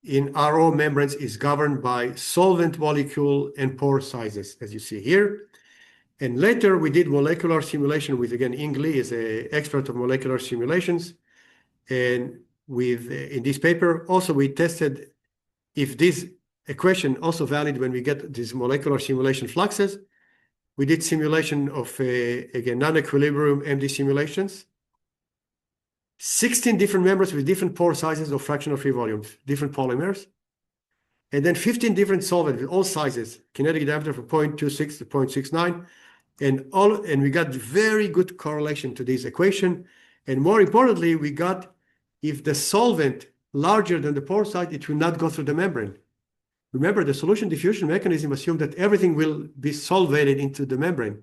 in RO membranes is governed by solvent molecule and pore sizes, as you see here. And later we did molecular simulation with, again, Nghiem is an expert of molecular simulations. And in this paper, also we tested if this equation also valid when we get these molecular simulation fluxes. We did simulation of, again, non-equilibrium MD simulations. 16 different membranes with different pore sizes of fractional free volumes, different polymers. And then 15 different solvents with all sizes, kinetic diameter from 0.26 to 0.69. And we got very good correlation to this equation. And more importantly, we got if the solvent larger than the pore size, it will not go through the membrane. Remember, the solution diffusion mechanism assumes that everything will be solvated into the membrane.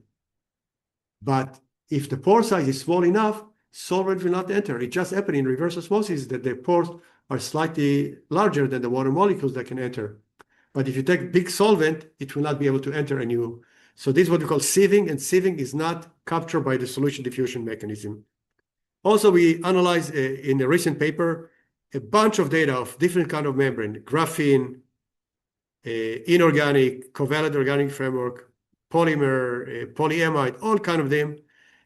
But if the pore size is small enough, solvent will not enter. It just happened in reverse osmosis that the pores are slightly larger than the water molecules that can enter. But if you take big solvent, it will not be able to enter a new. So this is what we call sieving, and sieving is not captured by the solution diffusion mechanism. Also, we analyzed in a recent paper a bunch of data of different kind of membrane, graphene, inorganic, covalent organic framework, polymer, polyamide, all kind of them.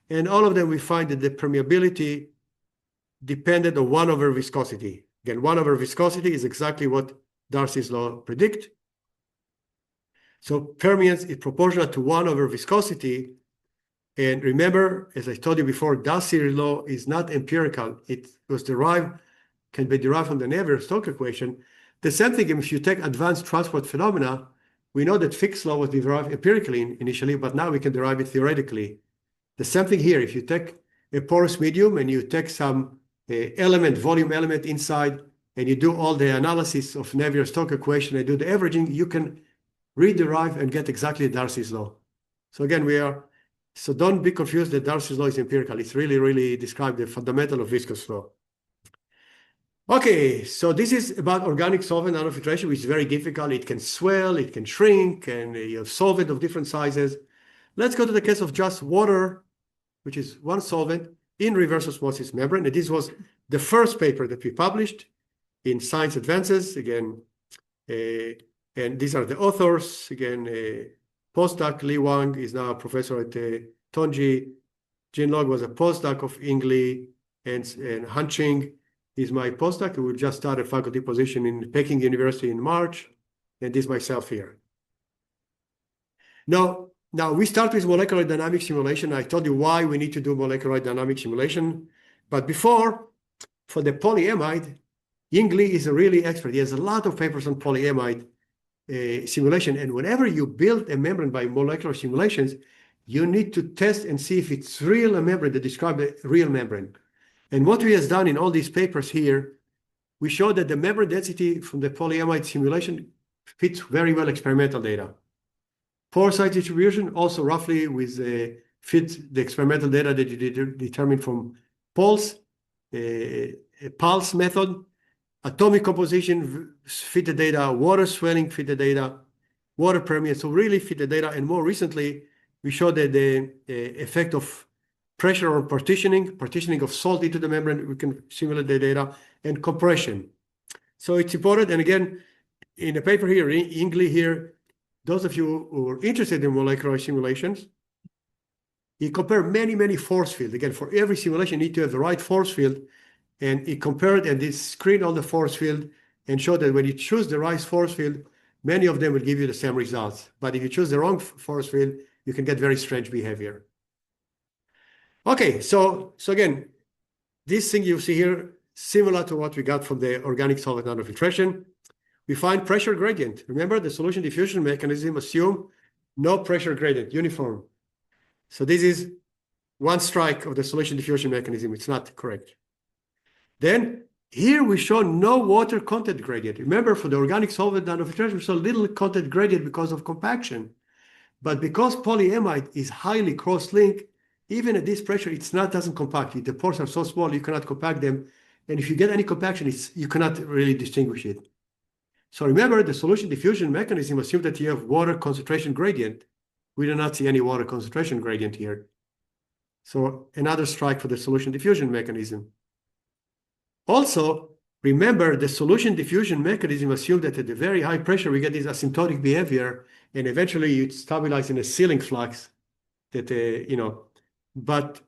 And all of them, we find that the permeability depended on 1 over viscosity. Again, 1 over viscosity is exactly what Darcy's law predict. So permeance is proportional to 1 over viscosity. And remember, as I told you before, Darcy's law is not empirical. It was can be derived from the Navier-Stokes equation. The same thing if you take advanced transport phenomena, we know that Fick's law was derived empirically initially, but now we can derive it theoretically. The same thing here, if you take a porous medium and you take some volume element inside, and you do all the analysis of Navier-Stokes equation and do the averaging, you can rederive and get exactly Darcy's law. So again, so don't be confused that Darcy's law is empirical. It's really, really described the fundamental of viscous law. Okay, so this is about organic solvent nanofiltration, which is very difficult. It can swell, it can shrink, and you have solvent of different sizes. Let's go to the case of just water, which is 1 solvent in reverse osmosis membrane. And this was the first paper that we published in Science Advances. Again, and these are the authors. Again, postdoc Li Wang is now a professor at Tongji. Jin Log was a postdoc of Nghiem, and Han Ching is my postdoc who will just start a faculty position in Peking University in March, and this myself here. Now we start with molecular dynamic simulation. I told you why we need to do molecular dynamic simulation. But before, for the polyamide, Nghiem is a really expert. He has a lot of papers on polyamide simulation. And whenever you build a membrane by molecular simulations, you need to test and see if it's real a membrane that describes a real membrane. And what we have done in all these papers here, we show that the membrane density from the polyamide simulation fits very well experimental data. Pore size distribution also roughly with fit the experimental data that you determine from pulse, a pulse method. Atomic composition fit the data, water swelling fit the data, water permeance, so really fit the data. And more recently, we showed that the effect of pressure on partitioning of salt into the membrane, we can simulate the data, and compression. So it's important. And again, in the paper here, Ingley here, those of you who are interested in molecular simulations, he compared many force fields. Again, for every simulation, you need to have the right force field. And he compared and he screened all the force field and showed that when you choose the right force field, many of them will give you the same results. But if you choose the wrong force field, you can get very strange behavior. Okay, so again, this thing you see here, similar to what we got from the organic solvent nanofiltration. We find pressure gradient. Remember, the solution diffusion mechanism assume no pressure gradient, uniform. So this is one strike of the solution diffusion mechanism. It's not correct. Then here we show no water content gradient. Remember, for the organic solvent nanofiltration, we saw little content gradient because of compaction. But because polyamide is highly cross-linked, even at this pressure, doesn't compact. The pores are so small, you cannot compact them. And if you get any compaction, you cannot really distinguish it. So remember, the solution diffusion mechanism assumes that you have water concentration gradient. We do not see any water concentration gradient here. So another strike for the solution diffusion mechanism. Also, remember, the solution diffusion mechanism assumes that at the very high pressure, we get this asymptotic behavior, and eventually you stabilize in a sealing flux that, but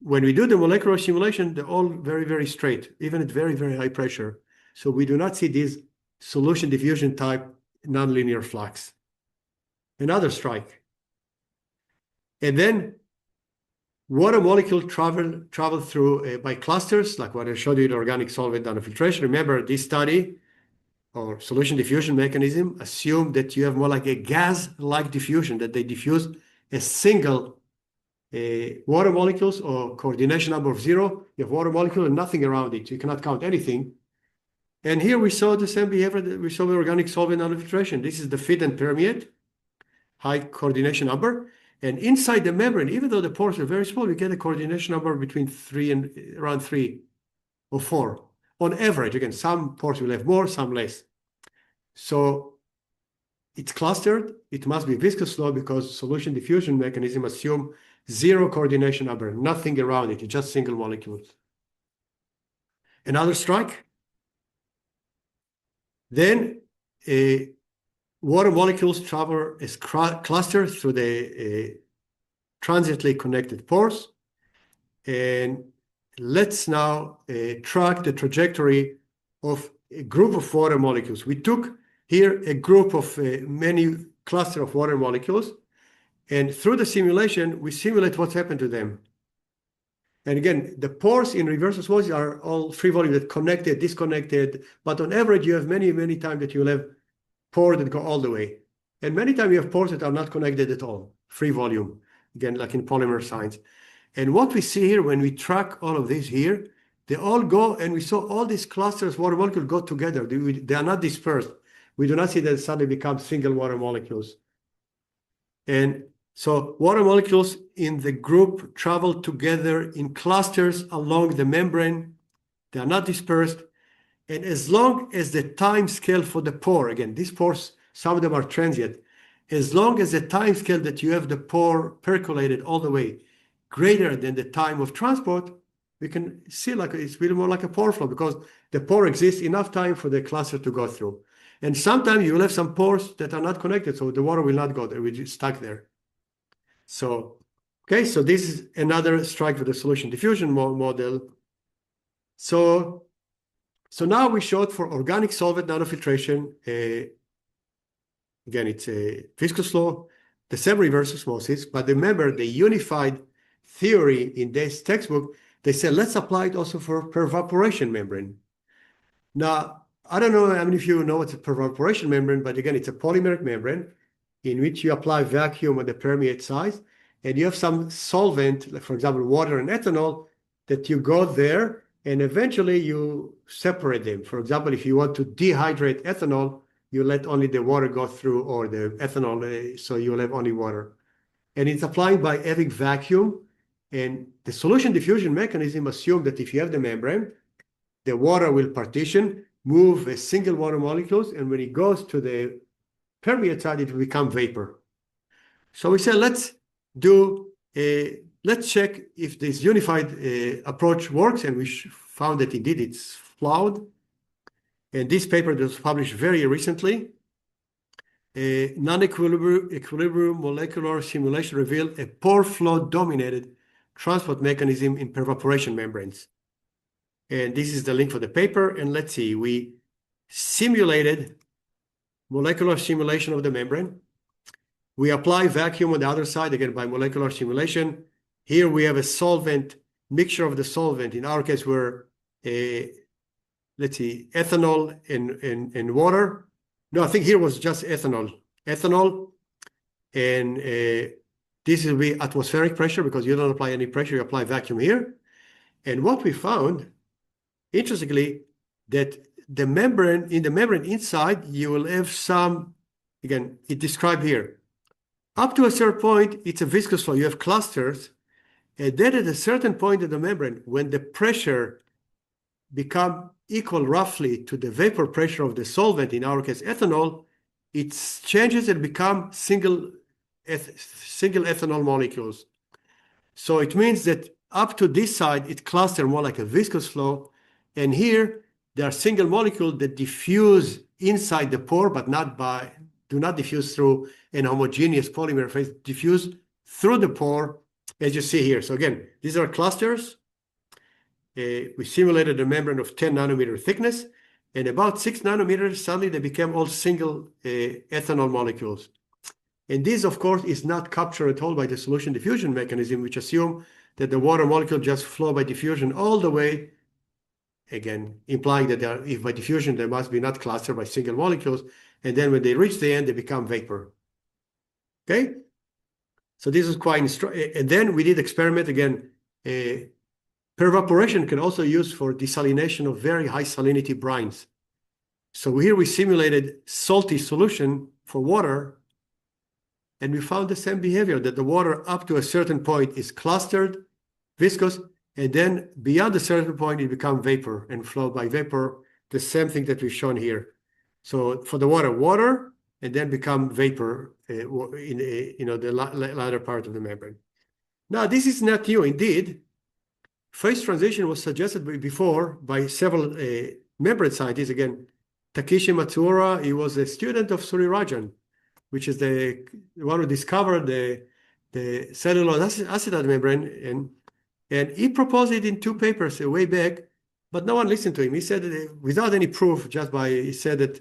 when we do the molecular simulation, they're all very straight, even at very high pressure. So we do not see this solution diffusion type nonlinear flux. Another strike. And then water molecule travel through by clusters, like what I showed you in organic solvent nanofiltration. Remember, this study or solution diffusion mechanism assumed that you have more like a gas-like diffusion, that they diffuse a single water molecules or coordination number of 0. You have water molecule and nothing around it. You cannot count anything. And here we saw the same behavior that we saw with organic solvent nanofiltration. This is the fit and permeate, high coordination number. And inside the membrane, even though the pores are very small, we get a coordination number between 3 and around 3 or 4 on average. Again, some pores will have more, some less. So it's clustered. It must be viscous flow because solution diffusion mechanism assume 0 coordination number, nothing around it. It's just single molecules. Another strike. Then water molecules travel as clusters through the transiently connected pores. And let's now track the trajectory of a group of water molecules. We took here a group of many cluster of water molecules, and through the simulation, we simulate what's happened to them. And again, the pores in reverse osmosis are all free volume that connected, disconnected, but on average, you have many times that you'll have pores that go all the way. And many times you have pores that are not connected at all, free volume, again, like in polymer science. And what we see here, when we track all of this here, they all go, and we saw all these clusters of water molecules go together. They are not dispersed. We do not see that suddenly become single water molecules. And so water molecules in the group travel together in clusters along the membrane. They are not dispersed. And as long as the time scale for the pore, again, these pores, some of them are transient, as long as the time scale that you have the pore percolated all the way greater than the time of transport, we can see like it's really more like a pore flow because the pore exists enough time for the cluster to go through. And sometimes you will have some pores that are not connected, so the water will not go there, it will just stuck there. So, okay, so this is another strike with the solution diffusion model. So now we showed for organic solvent nanofiltration, again, it's a viscous flow, the same reverse osmosis, but remember the unified theory in this textbook, they said, let's apply it also for pervaporation membrane. Now, I don't know how many of you know what's a pervaporation membrane, but again, it's a polymeric membrane in which you apply vacuum at the permeate size, and you have some solvent, like for example, water and ethanol, that you go there, and eventually you separate them. For example, if you want to dehydrate ethanol, you let only the water go through or the ethanol, so you'll have only water. and it's applied by having vacuum. And the solution diffusion mechanism assumes that if you have the membrane, the water will partition, move a single water molecules, and when it goes to the permeate side, it will become vapor. So we said, let's check if this unified approach works, and we found that indeed it's flawed. And this paper that was published very recently, non-equilibrium molecular simulation revealed a pore flow dominated transport mechanism in pervaporation membranes. And this is the link for the paper. And let's see, we simulated molecular simulation of the membrane. We apply vacuum on the other side, again, by molecular simulation. Here we have a solvent, mixture of the solvent. In our case, we're, let's see, ethanol and water. No, I think here was just ethanol. And this will be atmospheric pressure because you don't apply any pressure, you apply vacuum here. And what we found, interestingly, that the membrane, in the membrane inside, you will have some, again, it described here. Up to a certain point, it's a viscous flow. You have clusters. And then at a certain point in the membrane, when the pressure become equal roughly to the vapor pressure of the solvent, in our case, ethanol, it changes and become single ethanol molecules. So it means that up to this side, it clusters more like a viscous flow. And here, there are single molecules that diffuse inside the pore, but do not diffuse through an homogeneous polymer phase, diffuse through the pore, as you see here. So again, these are clusters. We simulated a membrane of 10 nanometer thickness, and about 6 nanometers, suddenly they became all single ethanol molecules. And this, of course, is not captured at all by the solution diffusion mechanism, which assume that the water molecule just flow by diffusion all the way, again, implying that if by diffusion, they must be not clustered by single molecules, and then when they reach the end, they become vapor. Okay? So this is quite, and then we did experiment again. Pervaporation can also use for desalination of very high salinity brines. So here we simulated salty solution for water, and we found the same behavior, that the water up to a certain point is clustered, viscous, and then beyond a certain point, it becomes vapor and flow by vapor, the same thing that we've shown here. So for the water, and then become vapor in the latter part of the membrane. Now, this is not new. Indeed, phase transition was suggested before by several membrane scientists. Again, Takeshi Matsuura, he was a student of Surirajan, which is the one who discovered the cellulose acetate membrane, and he proposed it in 2 papers way back, but no one listened to him. He said that without any proof, he said that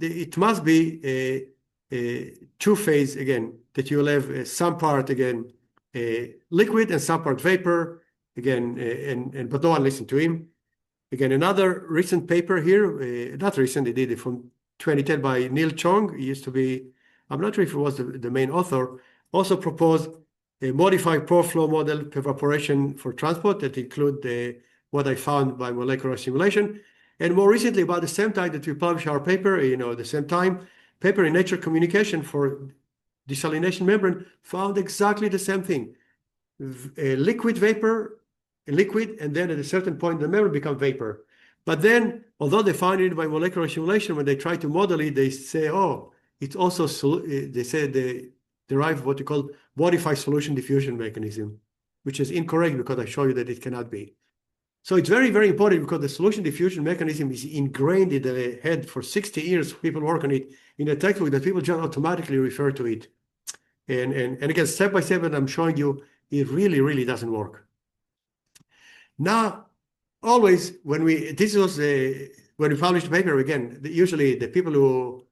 it must be a 2-phase again, that you will have some part again liquid and some part vapor again, but no one listened to him. Again, another recent paper here, not recent, they did it from 2010 by Neil Chong. He used to be, I'm not sure if he was the main author, also proposed a modified pore flow model evaporation for transport that include what I found by molecular simulation. And more recently, about the same time that we published our paper, the same time, paper in Nature Communication for desalination membrane found exactly the same thing. A liquid vapor, a liquid, and then at a certain point, the membrane becomes vapor. But then, although they found it by molecular simulation, when they try to model it, they say, oh, it's also, they say they derive what you call modified solution diffusion mechanism, which is incorrect because I show you that it cannot be. So it's very, very important because the solution diffusion mechanism is ingrained in the head for 60 years. People work on it in a textbook that people just automatically refer to it. And again, step by step, and I'm showing you, it really, really doesn't work. Now, always when we published the paper, again, usually the people who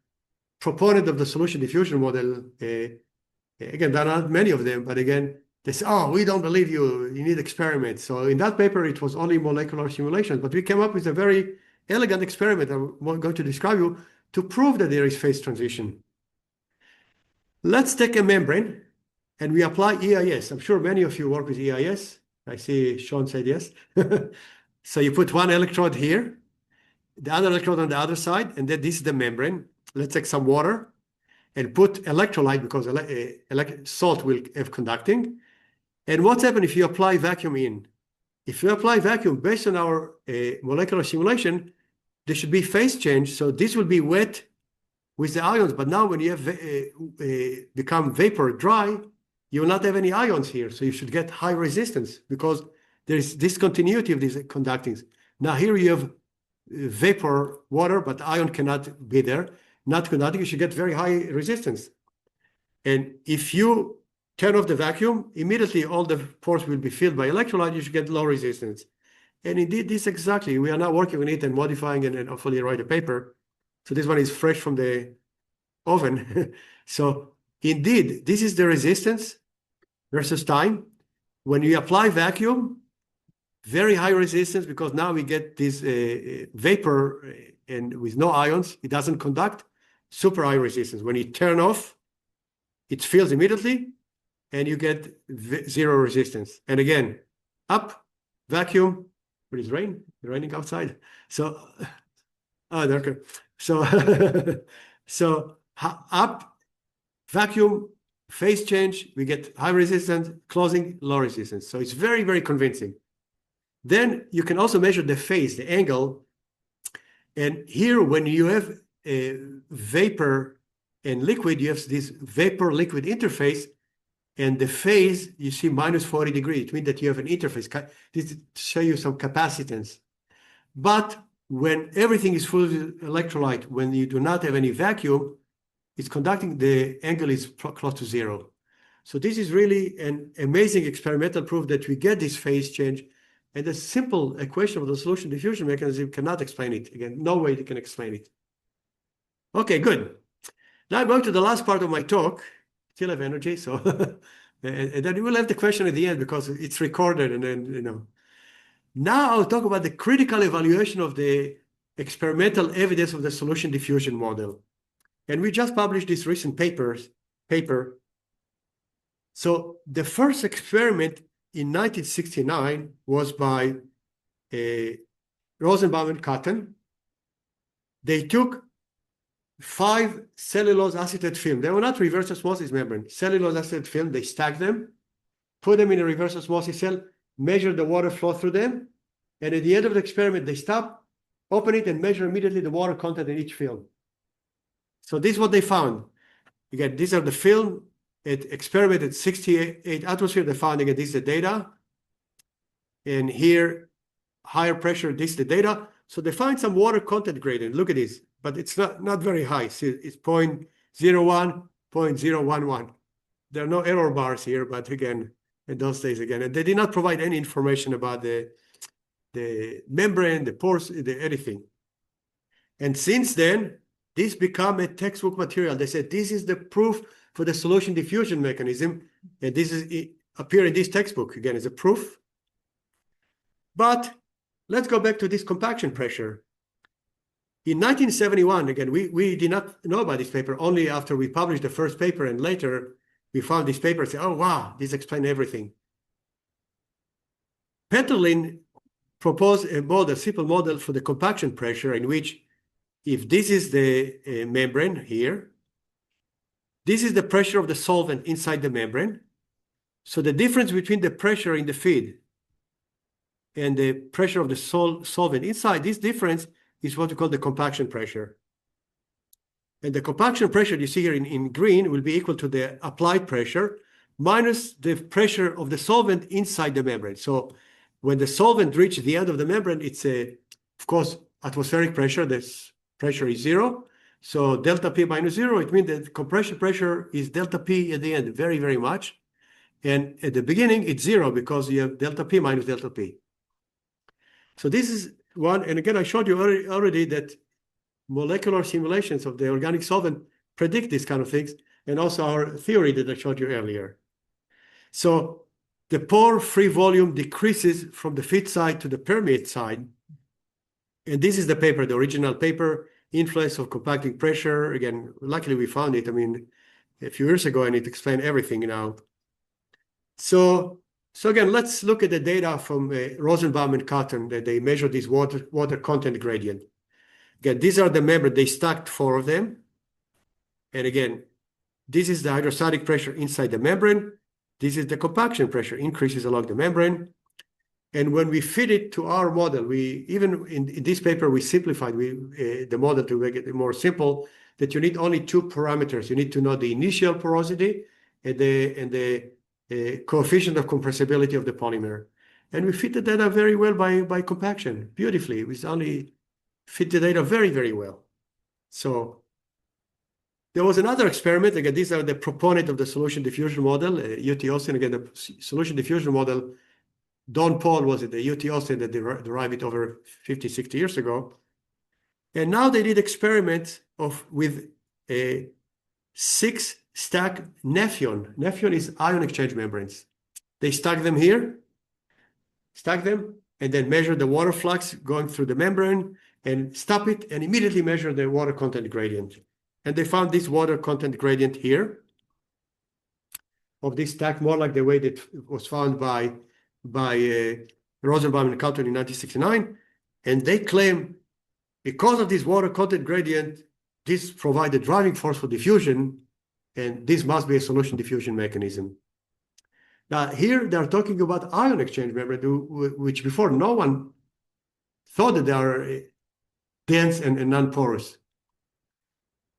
proponent of the solution diffusion model, again, there are not many of them, but again, they say, oh, we don't believe you, you need experiments. So in that paper, it was only molecular simulations, but we came up with a very elegant experiment I'm going to describe you to prove that there is phase transition. Let's take a membrane and we apply EIS. I'm sure many of you work with EIS. I see Sean said yes. So you put one electrode here, the other electrode on the other side, and then this is the membrane. Let's take some water. and put electrolyte because salt will have conducting. And what's happened if you apply vacuum in? If you apply vacuum based on our molecular simulation, there should be phase change. So this will be wet with the ions. But now when you have become vapor dry, you will not have any ions here. So you should get high resistance because there is discontinuity of these conductings. Now here you have vapor water, but ion cannot be there. Not conducting, you should get very high resistance. And if you turn off the vacuum, immediately all the pores will be filled by electrolyte, you should get low resistance. And indeed, this exactly, we are now working on it and modifying it and hopefully write a paper. So this one is fresh from the oven. So indeed, this is the resistance versus time. When you apply vacuum, very high resistance because now we get this vapor and with no ions, it doesn't conduct, super high resistance. When you turn off, it fills immediately and you get zero resistance. And again, up, vacuum, what is rain? Raining outside. So, okay. So, so up, vacuum, phase change, we get high resistance, closing, low resistance. So it's very, very convincing. Then you can also measure the phase, the angle. And here, when you have a vapor and liquid, you have this vapor-liquid interface, and the phase, you see minus 40 degrees. It means that you have an interface. This to show you some capacitance. But when everything is full of electrolyte, when you do not have any vacuum, it's conducting, the angle is close to zero. So this is really an amazing experimental proof that we get this phase change. And the simple equation of the solution diffusion mechanism cannot explain it. Again, no way they can explain it. Okay, good. Now I'm going to the last part of my talk. Still have energy, so and then we'll have the question at the end because it's recorded, and then Now I'll talk about the critical evaluation of the experimental evidence of the solution diffusion model. And we just published this recent paper. So the first experiment in 1969 was by Rosenbaum and Cotton. They took 5 cellulose acetate film. They were not reverse osmosis membrane. Cellulose acetate film, they stacked them, put them in a reverse osmosis cell, measure the water flow through them, and at the end of the experiment, they stop, open it, and measure immediately the water content in each film. So this is what they found. Again, these are the film. It experimented 68 atmosphere. They found, again, this is the data. And here, higher pressure, this is the data. So they find some water content gradient. Look at this. But it's not very high. See, it's 0.01, 0.011. There are no error bars here, but again, in those days again. And they did not provide any information about the membrane, the pores, anything. And since then, this became a textbook material. They said, this is the proof for the solution diffusion mechanism. And this is appear in this textbook, again, as a proof. But let's go back to this compaction pressure. In 1971, again, we did not know about this paper only after we published the first paper, and later we found this paper and said, oh, wow, this explains everything. Peterlin proposed a simple model for the compaction pressure in which if this is the membrane here, this is the pressure of the solvent inside the membrane. So the difference between the pressure in the feed and the pressure of the solvent inside, this difference is what we call the compaction pressure. And the compaction pressure you see here in green will be equal to the applied pressure minus the pressure of the solvent inside the membrane. So when the solvent reaches the end of the membrane, it's of course, atmospheric pressure. This pressure is zero. So delta P minus zero, it means that compression pressure is delta P at the end, very, very much. And at the beginning, it's zero because you have delta P minus delta P. So this is one, and again, I showed you already that molecular simulations of the organic solvent predict these kind of things, and also our theory that I showed you earlier. So the pore free volume decreases from the feed side to the permeate side. And this is the paper, the original paper, Influence of Compacting Pressure. Again, luckily we found it, I mean, a few years ago, and it explained everything now. So again, let's look at the data from Rosenbaum and Cotton that they measured this water content gradient. Again, these are the membrane. They stacked 4 of them. And again, This is the hydrostatic pressure inside the membrane. This is the compaction pressure, increases along the membrane. And when we fit it to our model, we even in this paper, we simplified the model to make it more simple, that you need only two parameters. You need to know the initial porosity and the coefficient of compressibility of the polymer. And we fit the data very well by compaction, beautifully. We only fit the data very, very well. So there was another experiment. Again, these are the proponent of the solution diffusion model, UT Austin. Again, the solution diffusion model, Don Paul was it, the UT Austin that derived it over 50, 60 years ago. And now they did experiments with a 6-stack Nephion. Nephion is ion exchange membranes. They stack them here, and then measure the water flux going through the membrane and stop it and immediately measure the water content gradient. And they found this water content gradient here of this stack, more like the way that was found by Rosenbaum and Calton in 1969. And they claim because of this water content gradient, this provides a driving force for diffusion, and this must be a solution diffusion mechanism. Now, here they're talking about ion exchange membrane, which before no one thought that they are dense and non-porous.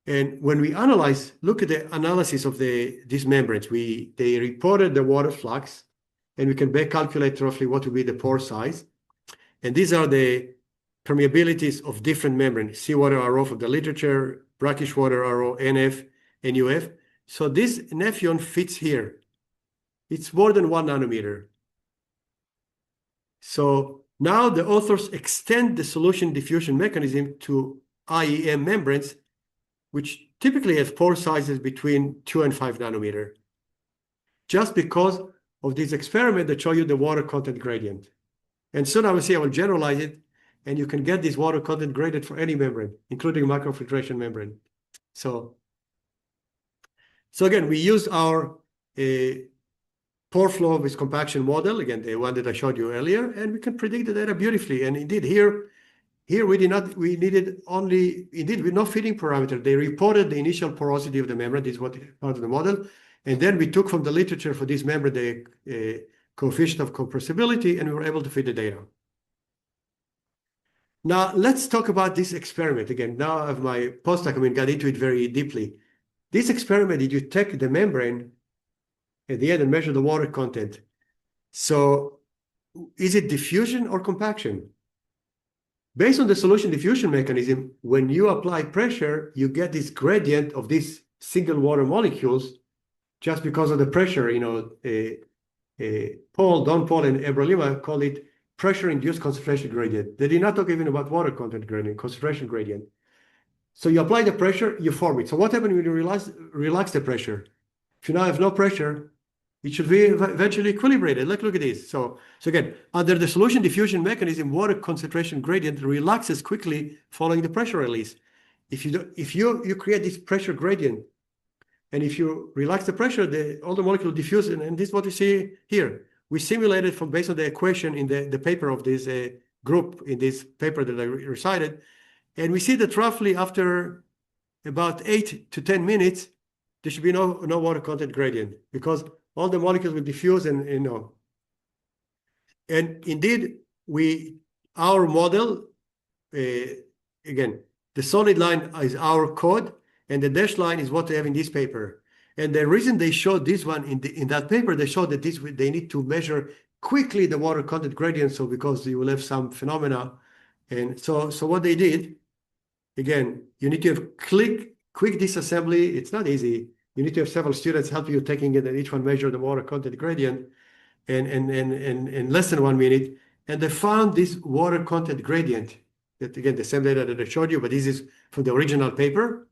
And when we analyze, look at the analysis of these membranes, they reported the water flux, and we can back calculate roughly what will be the pore size. And these are the permeabilities of different membranes, seawater RO from the literature, brackish water RO, NF, and UF. So this Nephion fits here. It's more than 1 nanometer. So now the authors extend the solution diffusion mechanism to IEM membranes, which typically have pore sizes between 2 and 5 nanometer, just because of this experiment that show you the water content gradient. And soon I will generalize it, and you can get this water content gradient for any membrane, including microfiltration membrane. So again, we use our pore flow with compaction model, again, the one that I showed you earlier, and we can predict the data beautifully. And indeed, here we're not fitting parameter. They reported the initial porosity of the membrane. This is what part of the model. And then we took from the literature for this membrane the coefficient of compressibility, and we were able to fit the data. Now, let's talk about this experiment. Again, now I have my postdoc, got into it very deeply. This experiment, did you take the membrane at the end and measure the water content? So is it diffusion or compaction? Based on the solution diffusion mechanism, when you apply pressure, you get this gradient of these single water molecules just because of the pressure. Don Paul and Ebrahima call it pressure-induced concentration gradient. They did not talk even about water content gradient, concentration gradient. So you apply the pressure, you form it. So what happens when you relax the pressure? If you now have no pressure, it should be eventually equilibrated. Look at this. So again, under the solution diffusion mechanism, water concentration gradient relaxes quickly following the pressure release. If you create this pressure gradient, and if you relax the pressure, all the molecules diffuse, and this is what you see here. We simulated based on the equation in the paper of this group, in this paper that I recited, and we see that roughly after about 8 to 10 minutes, there should be no water content gradient because all the molecules will diffuse and indeed our model, again, the solid line is our code, and the dashed line is what they have in this paper. And the reason they showed this one in that paper, they showed that they need to measure quickly the water content gradient, so because you will have some phenomena. And so what they did, again, you need to have quick disassembly. It's not easy. You need to have several students help you taking it, and each one measure the water content gradient in less than 1 minute. And they found this water content gradient, that again, the same data that I showed you, but this is from the original paper.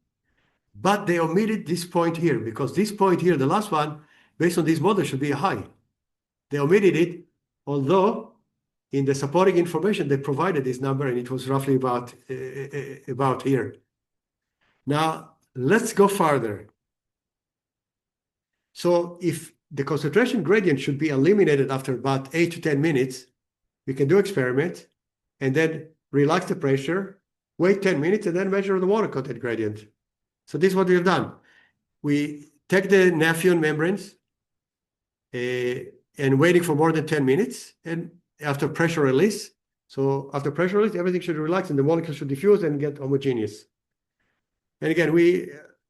But they omitted this point here, because this point here, the last one, based on this model, should be high. They omitted it, although in the supporting information, they provided this number, and it was roughly about here. Now, let's go further. So if the concentration gradient should be eliminated after about 8 to 10 minutes, we can do experiment, and then relax the pressure, wait 10 minutes, and then measure the water content gradient. So this is what we have done. We take the Nafion membranes and waiting for more than 10 minutes, and after pressure release. So after pressure release, everything should relax and the molecule should diffuse and get homogeneous. And again,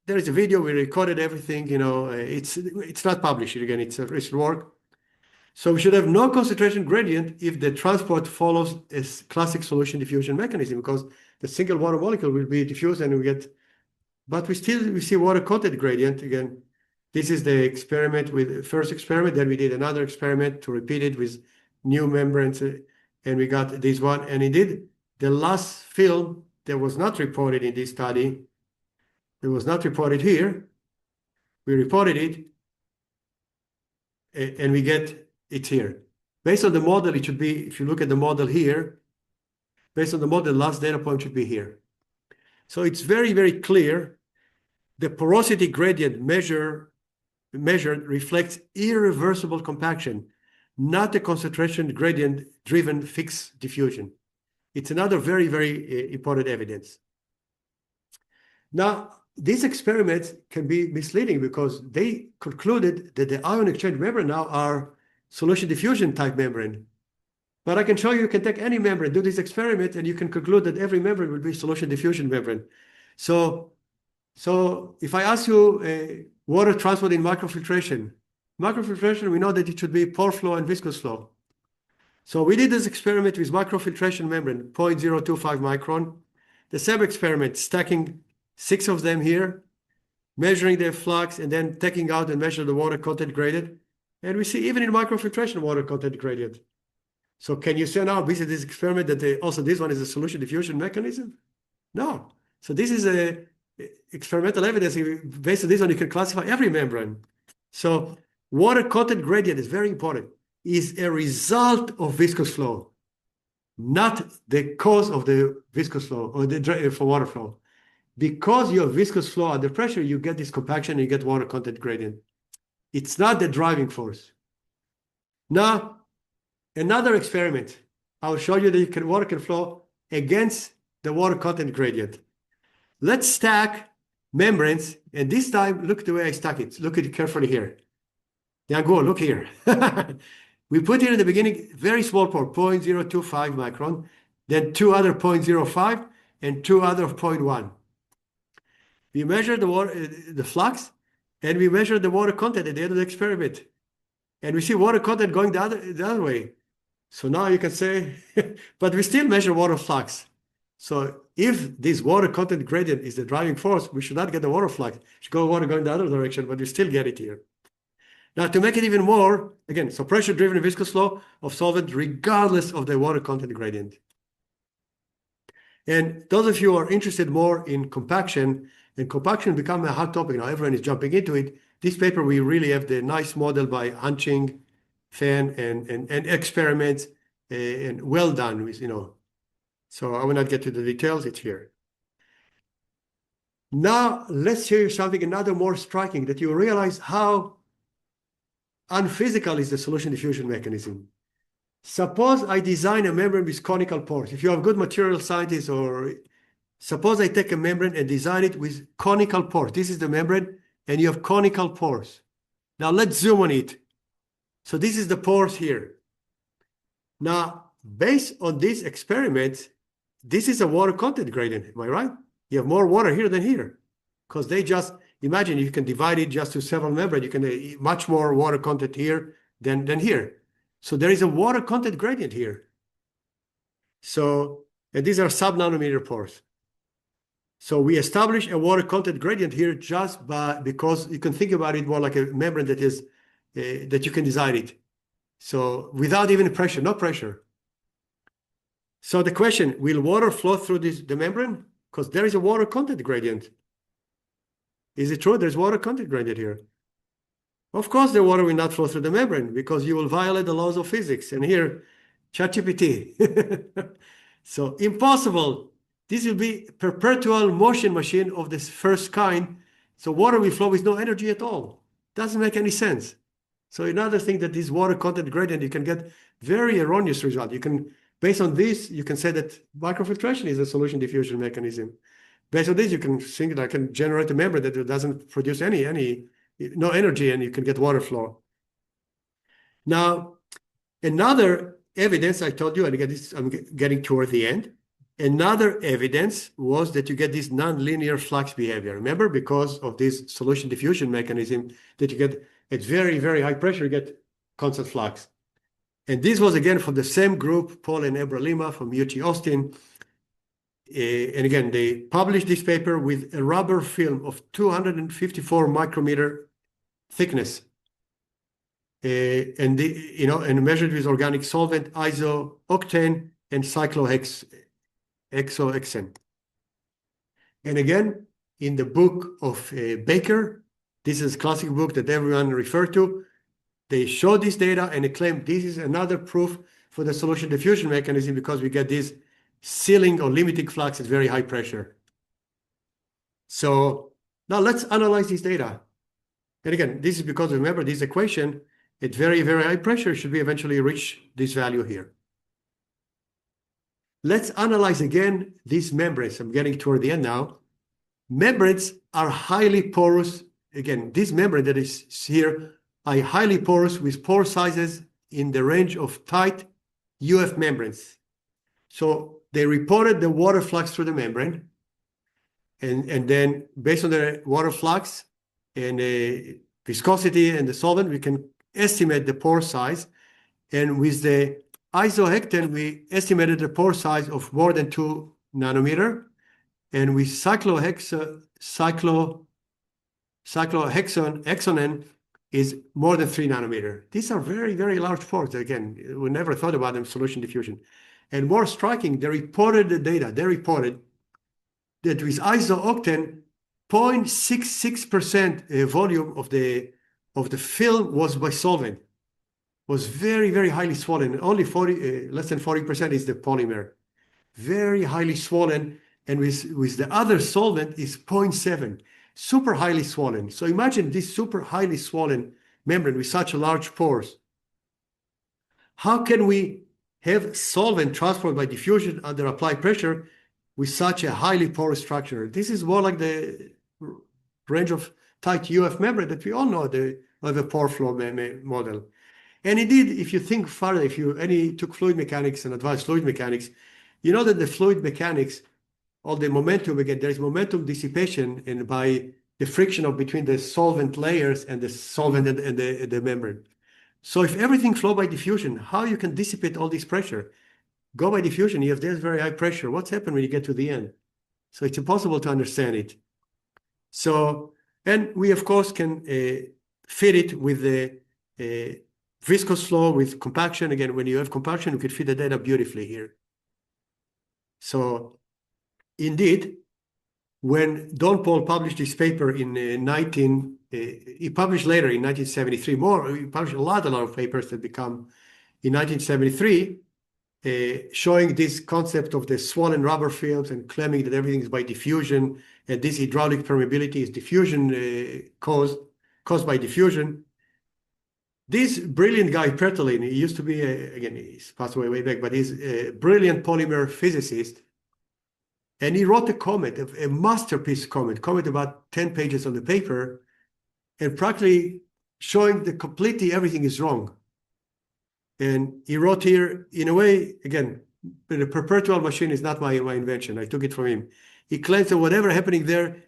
there is a video, we recorded everything, it's not published. Again, it's a recent work. So we should have no concentration gradient if the transport follows a classic solution diffusion mechanism, because the single water molecule will be diffused and but we see water content gradient. Again, this is the experiment with first experiment. Then we did another experiment to repeat it with new membranes, and we got this one. And indeed, the last film that was not reported in this study, it was not reported here. We reported it, and we get it here. Based on the model, it should be, if you look at the model here, based on the model, the last data point should be here. So it's very, very clear. The porosity gradient measured reflects irreversible compaction, not a concentration gradient driven fixed diffusion. It's another very, very important evidence. Now, these experiments can be misleading because they concluded that the ion exchange membrane now are solution diffusion type membrane. But I can show you can take any membrane, do this experiment, and you can conclude that every membrane will be solution diffusion membrane. So if I ask you water transport in microfiltration, we know that it should be pore flow and viscous flow. So we did this experiment with microfiltration membrane, 0.025 micron. The same experiment, stacking 6 of them here, measuring their flux, and then taking out and measure the water content gradient. And we see even in microfiltration, water content gradient. So can you say now, based on this experiment, that also this one is a solution diffusion mechanism? No. So this is a experimental evidence. Based on this one, you can classify every membrane. So water content gradient is very important. Is a result of viscous flow, not the cause of the viscous flow or the for water flow. Because you have viscous flow under pressure, you get this compaction and you get water content gradient. It's not the driving force. Now, another experiment. I'll show you that water can flow against the water content gradient. Let's stack membranes, and this time, look the way I stack it. Look at it carefully here. Now go, look here. We put here in the beginning, very small pore, 0.025 micron, then 2 other 0.05, and 2 other of 0.1. We measure the flux, and we measure the water content at the end of the experiment. And we see water content going the other way. So now you can say, but we still measure water flux. So if this water content gradient is the driving force, we should not get the water flux. We should go water going the other direction, but we still get it here. Now, to make it even more, again, so pressure-driven viscous flow of solvent regardless of the water content gradient. And those of you who are interested more in compaction, and compaction become a hot topic now, everyone is jumping into it. This paper, we really have the nice model by Hunching, Fan, and experiments, and well done with, So I will not get to the details, it's here. Now, let's show you something, another more striking, that you realize how unphysical is the solution diffusion mechanism. Suppose I design a membrane with conical pores. If you have good material scientists, or suppose I take a membrane and design it with conical pores. This is the membrane, and you have conical pores. Now let's zoom on it. So this is the pores here. Now, based on this experiment, this is a water content gradient, am I right? You have more water here than here, because they just, imagine you can divide it just to several membranes. You can much more water content here than here. So there is a water content gradient here. So, and these are sub-nanometer pores. So we establish a water content gradient here just because you can think about it more like a membrane that is that you can design it. So without even pressure, no pressure. So the question, will water flow through the membrane? Because there is a water content gradient. Is it true? There's water content gradient here. Of course, the water will not flow through the membrane because you will violate the laws of physics. And here, ChatGPT. So impossible. This will be a perpetual motion machine of this first kind. So water will flow with no energy at all. Doesn't make any sense. So another thing that this water content gradient, you can get very erroneous result. You can, based on this, you can say that microfiltration is a solution diffusion mechanism. Based on this, you can think that I can generate a membrane that doesn't produce any no energy, and you can get water flow. Now, another evidence I told you, and again, this I'm getting toward the end. Another evidence was that you get this nonlinear flux behavior. Remember, because of this solution diffusion mechanism, that you get at very, very high pressure, you get constant flux. And this was again from the same group, Paul and Ebra Lima from UT Austin. And again, they published this paper with a rubber film of 254 micrometer thickness. And measured with organic solvent, isooctane, and cyclohexane. And again, in the book of Baker, this is a classic book that everyone referred to. They showed this data and they claimed this is another proof for the solution diffusion mechanism because we get this sealing or limiting flux at very high pressure. So now let's analyze this data. And again, this is because remember this equation at very, very high pressure should be eventually reach this value here. Let's analyze again these membranes. I'm getting toward the end now. Membranes are highly porous. Again, this membrane that is here are highly porous with pore sizes in the range of tight UF membranes. So they reported the water flux through the membrane. And then based on the water flux and the viscosity and the solvent, we can estimate the pore size. And with the isohectane, we estimated the pore size of more than 2 nanometer. And with cyclohexane is more than 3 nanometer. These are very, very large pores. Again, we never thought about them solution diffusion. And more striking, they reported the data. They reported that with isooctane, 0.66% volume of the film was by solvent, was very, very highly swollen. Only less than 40% is the polymer. Very highly swollen. And with the other solvent is 0.7, super highly swollen. So imagine this super highly swollen membrane with such large pores. How can we have solvent transported by diffusion under applied pressure with such a highly porous structure? This is more like the range of tight UF membrane that we all know of a pore flow model. And indeed, if you think further, if you took fluid mechanics and advanced fluid mechanics, you know that the fluid mechanics, all the momentum, again, there is momentum dissipation and by the friction between the solvent layers and the solvent and the membrane. So if everything flow by diffusion, how you can dissipate all this pressure? Go by diffusion, you have this very high pressure. What's happened when you get to the end? So it's impossible to understand it. So, and we of course can fit it with the viscous flow with compaction. Again, when you have compaction, you can fit the data beautifully here. So indeed, when Don Paul published this paper in he published later in 1973 he published a lot of papers that become in 1973, showing this concept of the swollen rubber films and claiming that everything is by diffusion and this hydraulic permeability is diffusion caused by diffusion. This brilliant guy, Pertolini, he used to be, again, he's passed away way back, but he's a brilliant polymer physicist. And he wrote a comment, a masterpiece comment about 10 pages on the paper, and practically showing that completely everything is wrong. And he wrote here, in a way, again, the perpetual machine is not my invention. I took it from him. He claims that whatever happening there,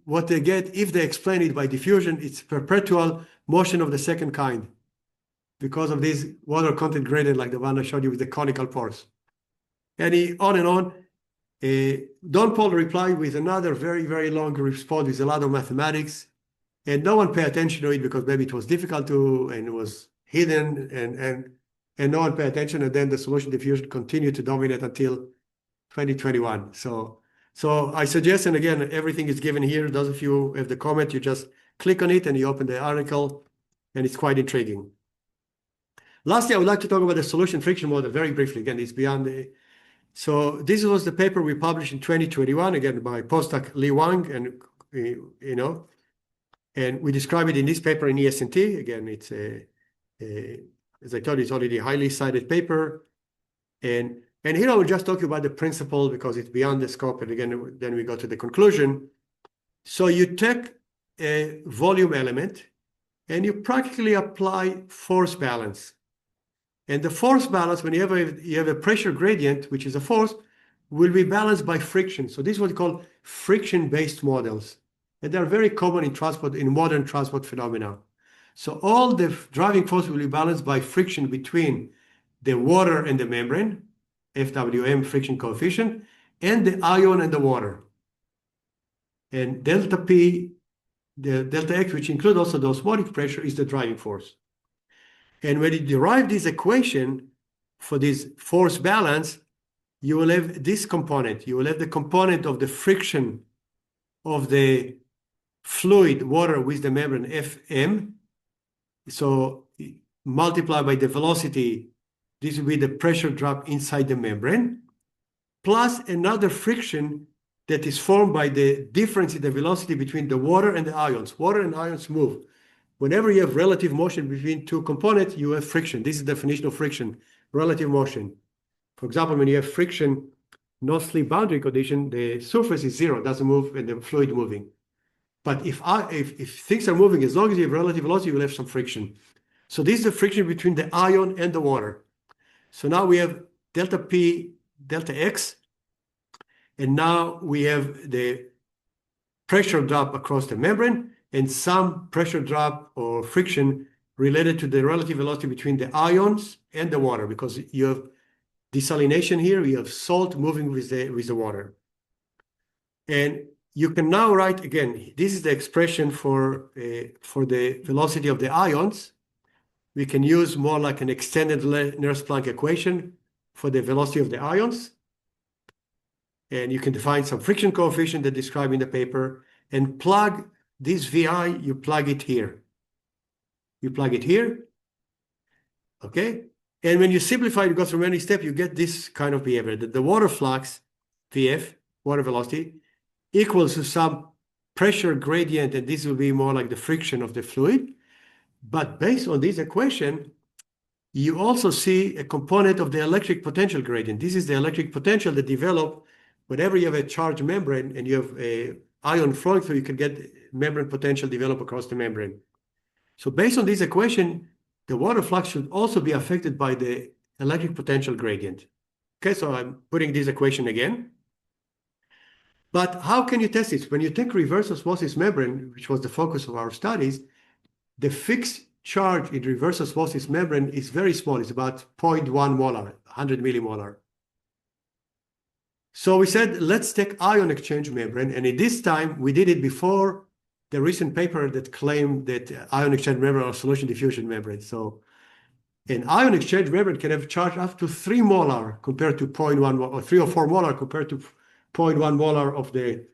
what they get, if they explain it by diffusion, it's perpetual motion of the second kind because of this water content gradient like the one I showed you with the conical pores. And he on and on. Don Paul replied with another very, very long response with a lot of mathematics. And no one paid attention to it because maybe it was difficult to, and it was hidden, and no one paid attention. And then the solution diffusion continued to dominate until 2021. So I suggest, and again, everything is given here. Those of you who have the comment, you just click on it and you open the article, and it's quite intriguing. Lastly, I would like to talk about the solution friction model very briefly. Again, it's beyond the. So this was the paper we published in 2021, again, by postdoc Li Wang, and and we describe it in this paper in ESNT. Again, it's as I told you, it's already a highly cited paper. And here I will just talk about the principle because it's beyond the scope. And again, then we go to the conclusion. So you take a volume element, and you practically apply force balance. And the force balance, when you have a pressure gradient, which is a force, will be balanced by friction. So this is what we call friction-based models. And they're very common in transport, in modern transport phenomena. So all the driving force will be balanced by friction between the water and the membrane, FWM, friction coefficient, and the ion and the water. And delta P, the delta X, which includes also the osmotic pressure, is the driving force. And when you derive this equation for this force balance, you will have this component. You will have the component of the friction of the fluid, water, with the membrane, Fm. So multiplied by the velocity, this will be the pressure drop inside the membrane, plus another friction that is formed by the difference in the velocity between the water and the ions. Water and ions move. Whenever you have relative motion between two components, you have friction. This is the definition of friction, relative motion. For example, when you have friction, no slip boundary condition, the surface is zero, doesn't move, and the fluid moving. But if things are moving, as long as you have relative velocity, you will have some friction. So this is the friction between the ion and the water. So now we have delta P, delta X, and now we have the pressure drop across the membrane and some pressure drop or friction related to the relative velocity between the ions and the water, because you have desalination here, you have salt moving with the water. And you can now write, again, this is the expression for the velocity of the ions. We can use more like an extended Nernst-Planck equation for the velocity of the ions. And you can define some friction coefficient that described in the paper and plug this VI, you plug it here. You plug it here, okay? And when you simplify, you go through many steps, you get this kind of behavior, that the water flux, VF, water velocity, equals to some pressure gradient, and this will be more like the friction of the fluid. But based on this equation, you also see a component of the electric potential gradient. This is the electric potential that develops whenever you have a charged membrane and you have a ion flowing through, you can get membrane potential develop across the membrane. So based on this equation, the water flux should also be affected by the electric potential gradient. Okay, so I'm putting this equation again. But how can you test this? When you take reverse osmosis membrane, which was the focus of our studies, the fixed charge in reverse osmosis membrane is very small. It's about 0.1 molar, 100 millimolar. So we said, let's take ion exchange membrane. And at this time, we did it before the recent paper that claimed that ion exchange membrane are solution diffusion membrane. So an ion exchange membrane can have charge up to 3 molar compared to 0.1, or 3 or 4 molar compared to 0.1 molar of the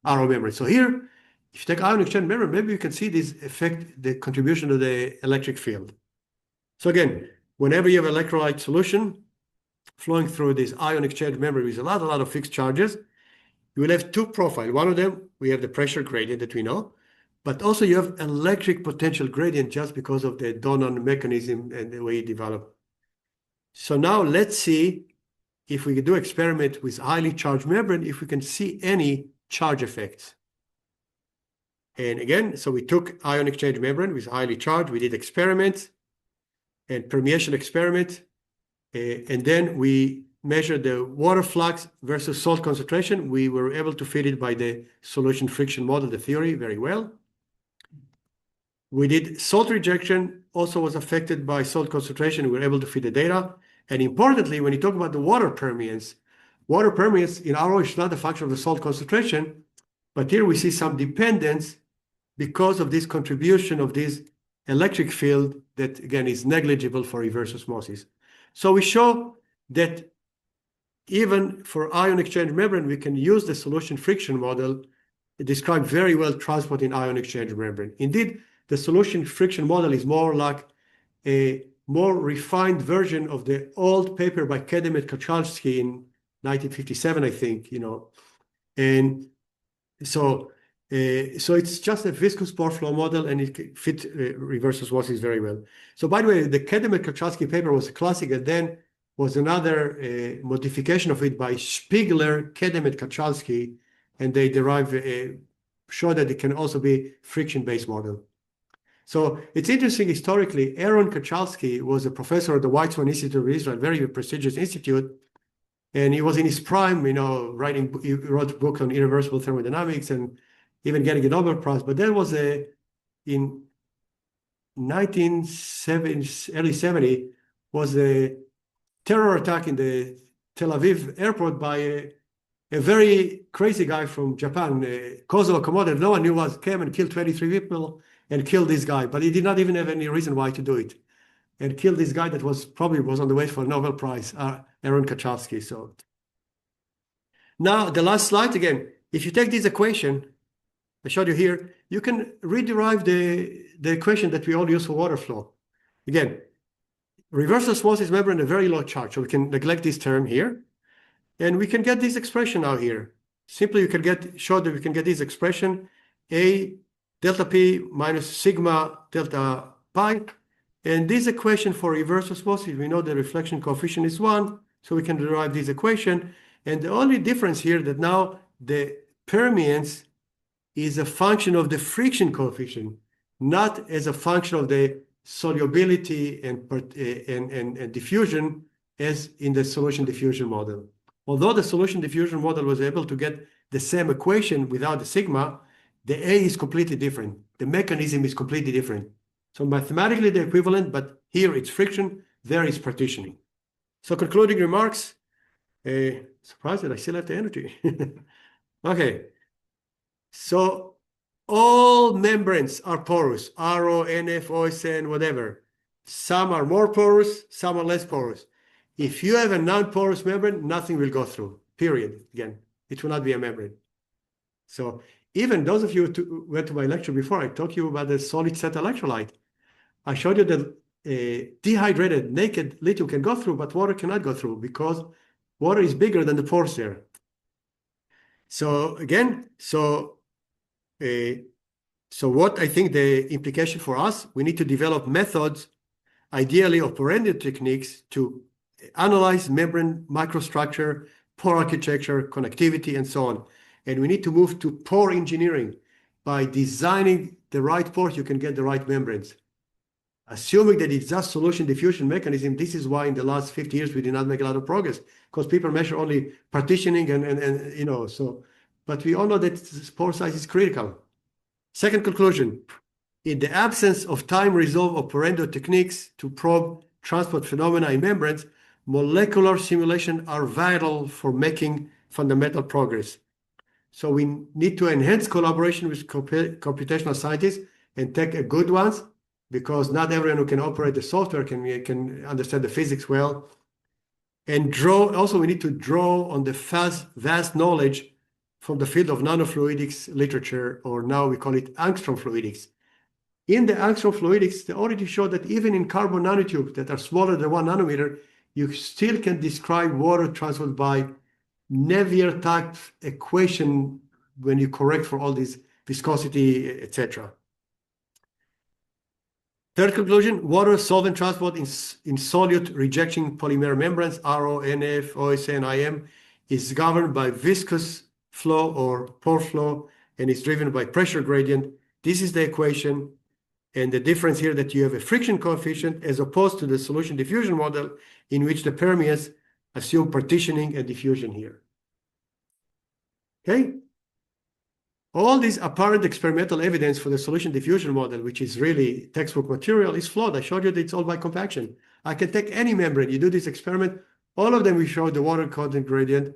RO membrane. So here, if you take ion exchange membrane, maybe you can see this affect the contribution to the electric field. So again, whenever you have electrolyte solution flowing through this ion exchange membrane with a lot of fixed charges, you will have two profiles. One of them, we have the pressure gradient that we know, but also you have electric potential gradient just because of the Donon mechanism and the way it developed. So now let's see if we can do experiment with highly charged membrane, if we can see any charge effects. And again, so we took ion exchange membrane with highly charged, we did experiments and permeation experiment, and then we measured the water flux versus salt concentration. We were able to fit it by the solution friction model, the theory, very well. We did salt rejection, also was affected by salt concentration. We were able to fit the data. And importantly, when you talk about the water permeance in RO is not a function of the salt concentration, but here we see some dependence because of this contribution of this electric field that, again, is negligible for reverse osmosis. So we show that even for ion exchange membrane, we can use the solution friction model to describe very well transport in ion exchange membrane. Indeed, the solution friction model is more like a more refined version of the old paper by Nghiem and Kachalski in 1957, I think, And so it's just a viscous pore flow model, and it fit reverse osmosis very well. So by the way, the Nghiem and Kachalski paper was a classic, and then was another modification of it by Spiegler, Nghiem and Kachalski, and they derived show that it can also be friction-based model. So it's interesting historically, Aaron Kachalski was a professor at the Weizmann Institute of Israel, very prestigious institute. And he was in his prime, he wrote a book on irreversible thermodynamics and even getting a Nobel Prize. But there was in 1970, early 70, was a terror attack in the Tel Aviv airport by a very crazy guy from Japan, Kozo Okamoto. No one knew what came and killed 23 people and killed this guy. But he did not even have any reason why to do it. And killed this guy that was probably on the way for a Nobel Prize, Aaron Kachalski. So now the last slide again. If you take this equation, I showed you here, you can rederive the equation that we all use for water flow. Again, reverse osmosis membrane, a very low charge, so we can neglect this term here, and we can get this expression out here. Simply, you can show that we can get this expression, A delta P minus sigma delta pi. And this equation for reverse osmosis, we know the reflection coefficient is 1, so we can derive this equation. And the only difference here that now the permeance is a function of the friction coefficient, not as a function of the solubility and diffusion as in the solution diffusion model. Although the solution diffusion model was able to get the same equation without the sigma, the A is completely different. The mechanism is completely different. So mathematically they're equivalent, but here it's friction, there is partitioning. So concluding remarks, surprised that I still have the energy. Okay, so all membranes are porous, RO, NF, OSN, whatever. Some are more porous, some are less porous. If you have a non-porous membrane, nothing will go through, period. Again, it will not be a membrane. So even those of you who went to my lecture before, I talked to you about the solid state electrolyte. I showed you that dehydrated naked lithium can go through, but water cannot go through because water is bigger than the pores there. So again, so what I think the implication for us, we need to develop methods, ideally operated techniques to analyze membrane microstructure, pore architecture, connectivity, and so on. And we need to move to pore engineering. By designing the right pores, you can get the right membranes. Assuming that it's just solution diffusion mechanism, this is why in the last 50 years we did not make a lot of progress, because people measure only partitioning and so, but we all know that pore size is critical. Second conclusion, in the absence of time-resolved operando techniques to probe transport phenomena in membranes, molecular simulation are vital for making fundamental progress. So we need to enhance collaboration with computational scientists and take a good ones, because not everyone who can operate the software can understand the physics well. And we need to draw on the vast knowledge from the field of nanofluidics literature, or now we call it angstrom fluidics. In the angstrom fluidics, they already showed that even in carbon nanotubes that are smaller than 1 nanometer, you still can describe water transport by Navier type equation when you correct for all these viscosity, etc. Third conclusion, water solvent transport in solute rejection polymer membranes, RO, NF, OSN, IM, is governed by viscous flow or pore flow, and is driven by pressure gradient. This is the equation. And the difference here that you have a friction coefficient as opposed to the solution diffusion model in which the permeates assume partitioning and diffusion here. Okay? All this apparent experimental evidence for the solution diffusion model, which is really textbook material, is flawed. I showed you that it's all by compaction. I can take any membrane, you do this experiment, all of them will show the water content gradient.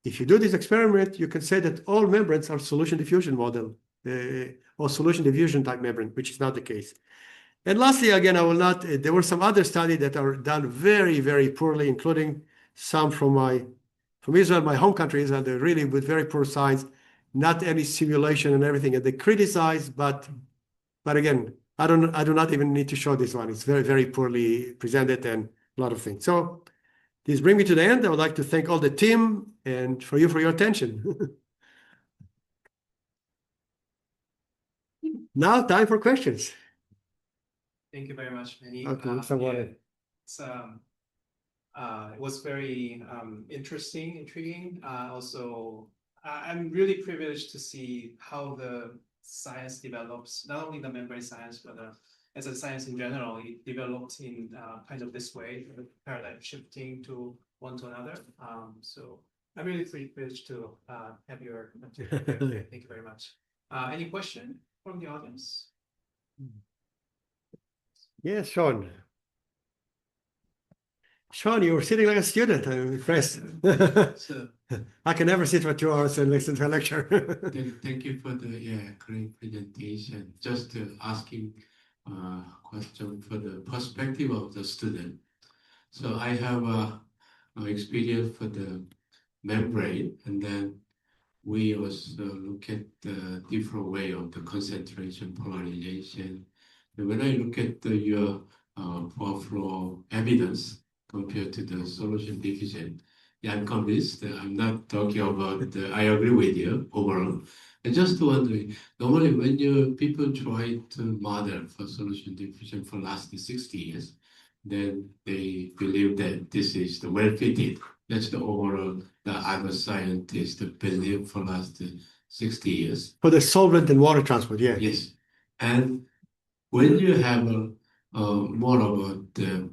If you do this experiment, you can say that all membranes are solution diffusion model or solution diffusion type membrane, which is not the case. And lastly, again, I will not, there were some other studies that are done very, very poorly, including some from Israel, my home country, Israel. They're really with very poor science, not any simulation and everything. And they criticize, but again, I do not even need to show this one. It's very, very poorly presented and a lot of things. So this brings me to the end. I would like to thank all the team and for your attention. Now, time for questions. Thank you very much, Manny. Okay, It was very interesting, intriguing. Also, I'm really privileged to see how the science develops, not only the membrane science, but as a science in general, it developed in kind of this way, paradigm shifting to one to another. So I'm really privileged to have your thank you very much. Any question from the audience? Yes, Sean. Sean, you were sitting like a student. I'm impressed. So I can never sit for 2 hours and listen to a lecture. thank you for the great presentation. Just asking question for the perspective of the student. So I have experience for the membrane, and then we also look at the different way of the concentration polarization. And when I look at your power flow evidence compared to the solution diffusion, I'm convinced that I'm not talking about I agree with you overall. I just wondering, normally when people try to model for solution diffusion for last 60 years, then they believe that this is the well fitted. That's the overall the other scientists believe for last 60 years. For the solvent and water transport, yeah. Yes. And when you have more about the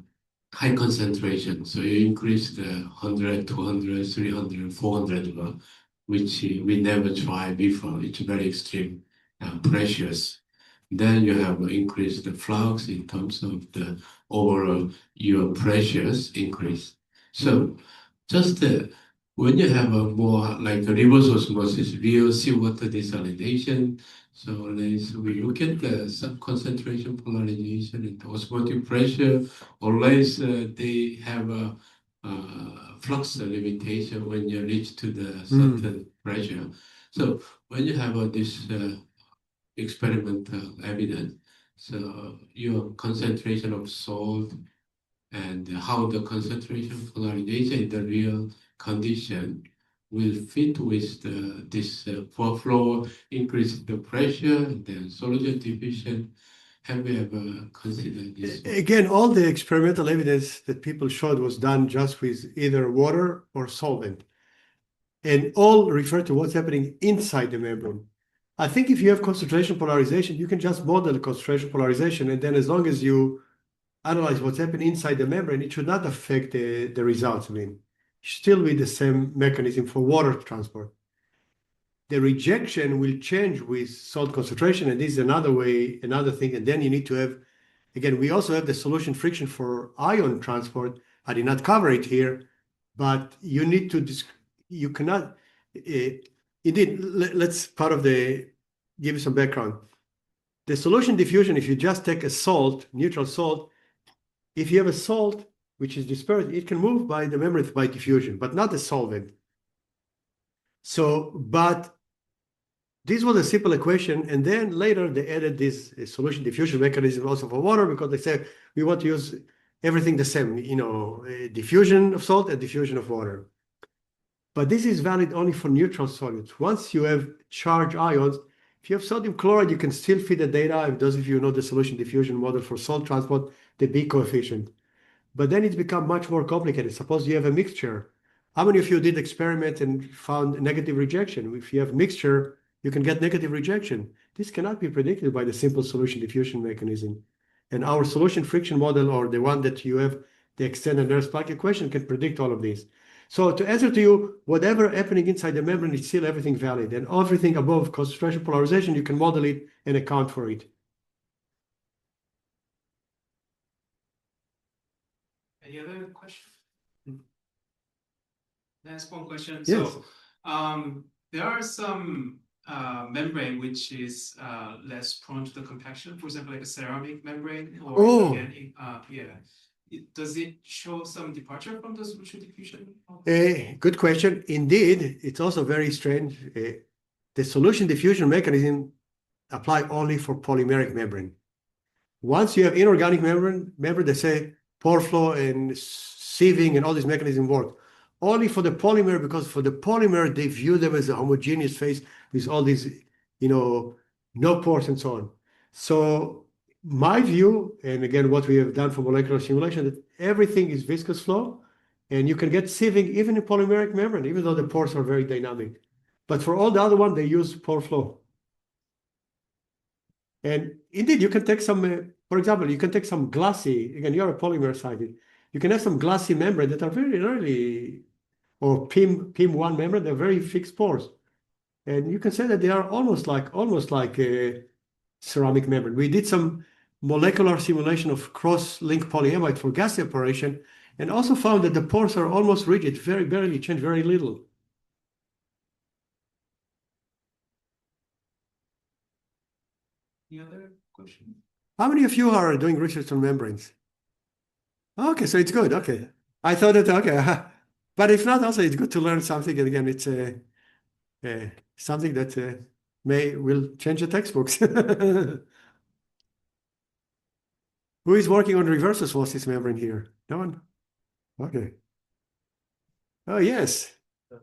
high concentration, so you increase the 100, 200, 300, 400, which we never tried before. It's very extreme, precious. Then you have increased the flux in terms of the overall your pressures increase. So just when you have a more like a reverse osmosis, real seawater desalination, so we look at the concentration polarization and the osmotic pressure, always they have a flux limitation when you reach to the certain pressure. So when you have this experimental evidence, so your concentration of salt and how the concentration polarization in the real condition will fit with this poor flow, increase the pressure, and then solution diffusion. Have you ever considered this? Again, all the experimental evidence that people showed was done just with either water or solvent, and all refer to what's happening inside the membrane. I think if you have concentration polarization, you can just model the concentration polarization, and then as long as you analyze what's happening inside the membrane, it should not affect the results. I mean, still be the same mechanism for water transport. The rejection will change with salt concentration, and this is another way, another thing. And then you need to have, again, we also have the solution friction for ion transport. I did not cover it here, but you need to, you cannot, indeed, let's give you some background. The solution diffusion, if you just take a salt, neutral salt, if you have a salt which is dispersed, it can move by the membrane by diffusion, but not a solvent. So, but this was a simple equation, and then later they added this solution diffusion mechanism also for water because they said we want to use everything the same, diffusion of salt and diffusion of water. But this is valid only for neutral solutes. Once you have charged ions, if you have sodium chloride, you can still feed the data. If those of you know the solution diffusion model for salt transport, the B coefficient. But then it's become much more complicated. Suppose you have a mixture. How many of you did experiment and found negative rejection? If you have mixture, you can get negative rejection. This cannot be predicted by the simple solution diffusion mechanism. And our solution friction model, or the one that you have, the extended Nernst-Planck equation, can predict all of these. So to answer to you, whatever happening inside the membrane is still everything valid. And everything above concentration polarization, you can model it and account for it. Any other question? That's one question. Yes. So there are some membrane which is less prone to the compaction, for example, like a ceramic membrane or organic. Does it show some departure from the solution diffusion? Good question. Indeed, it's also very strange. The solution diffusion mechanism apply only for polymeric membrane. Once you have inorganic membrane, they say pore flow and sieving and all these mechanisms work. Only for the polymer, because for the polymer, they view them as a homogeneous phase with all these, no pores and so on. So my view, and again, what we have done for molecular simulation, that everything is viscous flow, and you can get sieving even in polymeric membrane, even though the pores are very dynamic. But for all the other one, they use pore flow. And indeed, you can take some, for example, you can take some glassy, again, you're a polymer sided. You can have some glassy membrane that are very rarely, or PIM1 membrane, they're very fixed pores. And you can say that they are almost like a ceramic membrane. We did some molecular simulation of cross-link polyamide for gas separation, and also found that the pores are almost rigid, very barely change very little. Any other question? How many of you are doing research on membranes? Okay, so it's good. Okay. I thought that, okay. But if not, also it's good to learn something. And again, it's something that will change the textbooks. Who is working on reverse osmosis membrane here? No one? Okay. Oh, yes.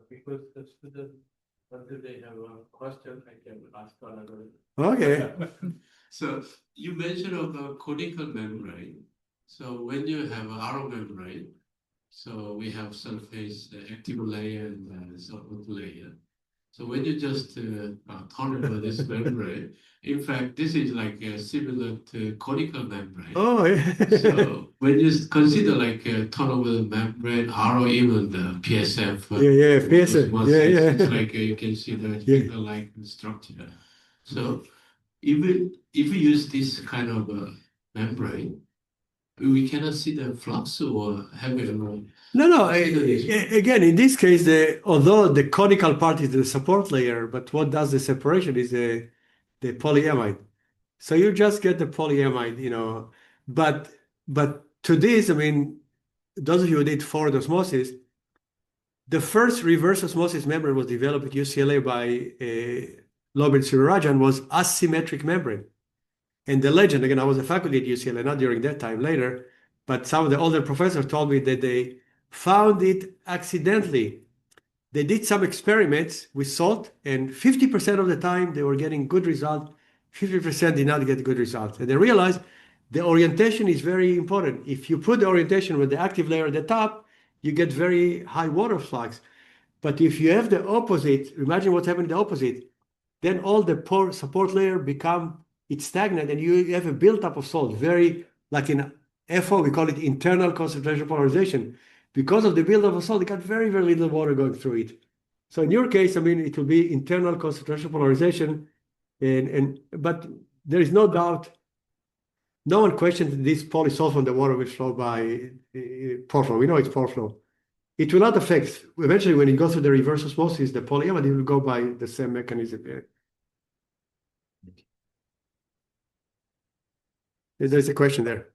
Because the student, until they have a question, I can ask another. Okay. So you mentioned of the conical membrane. So when you have an arrow membrane, so we have surface, the active layer and the solvent layer. So when you just turn over this membrane, in fact, this is like similar to conical membrane. Oh, yeah. So when you consider like turn over the membrane, or even the PSF, Yeah, PSF. Yeah. it's like you can see the Yeah. finger-like structure. So even if we use this kind of membrane, we cannot see the flux or have it. No. Again, in this case, although the conical part is the support layer, but what does the separation is the polyamide. So you just get the polyamide, But to this, I mean, those of you who did forward osmosis, the first reverse osmosis membrane was developed at UCLA by Lobin Surarajan was asymmetric membrane. And the legend, again, I was a faculty at UCLA, not during that time, later, but some of the older professors told me that they found it accidentally. They did some experiments with salt, and 50% of the time they were getting good result, 50% did not get good results. And they realized the orientation is very important. If you put the orientation with the active layer at the top, you get very high water flux. But if you have the opposite, imagine what's happening the opposite, then all the pore support layer become it's stagnant and you have a buildup of salt, very like in FO, we call it internal concentration polarization. Because of the buildup of salt, you got very, very little water going through it. So in your case, I mean, it will be internal concentration polarization, but there is no doubt, no one questions this polysulfone, the water will flow by pore flow. We know it's pore flow. It will not affect, eventually when it goes through the reverse osmosis, the polyamide, it will go by the same mechanism. There's a question there.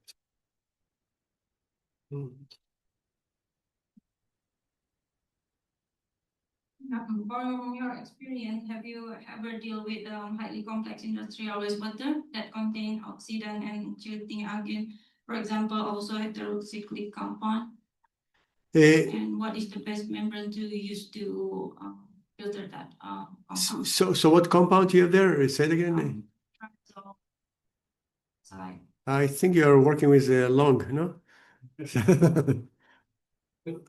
From your experience, have you ever deal with highly complex industrial wastewater that contain oxidant and treating agent, for example, also heterocyclic compound? And what is the best membrane to use to filter that compound? So what compound you have there? Say it again. I think you are working with long, no?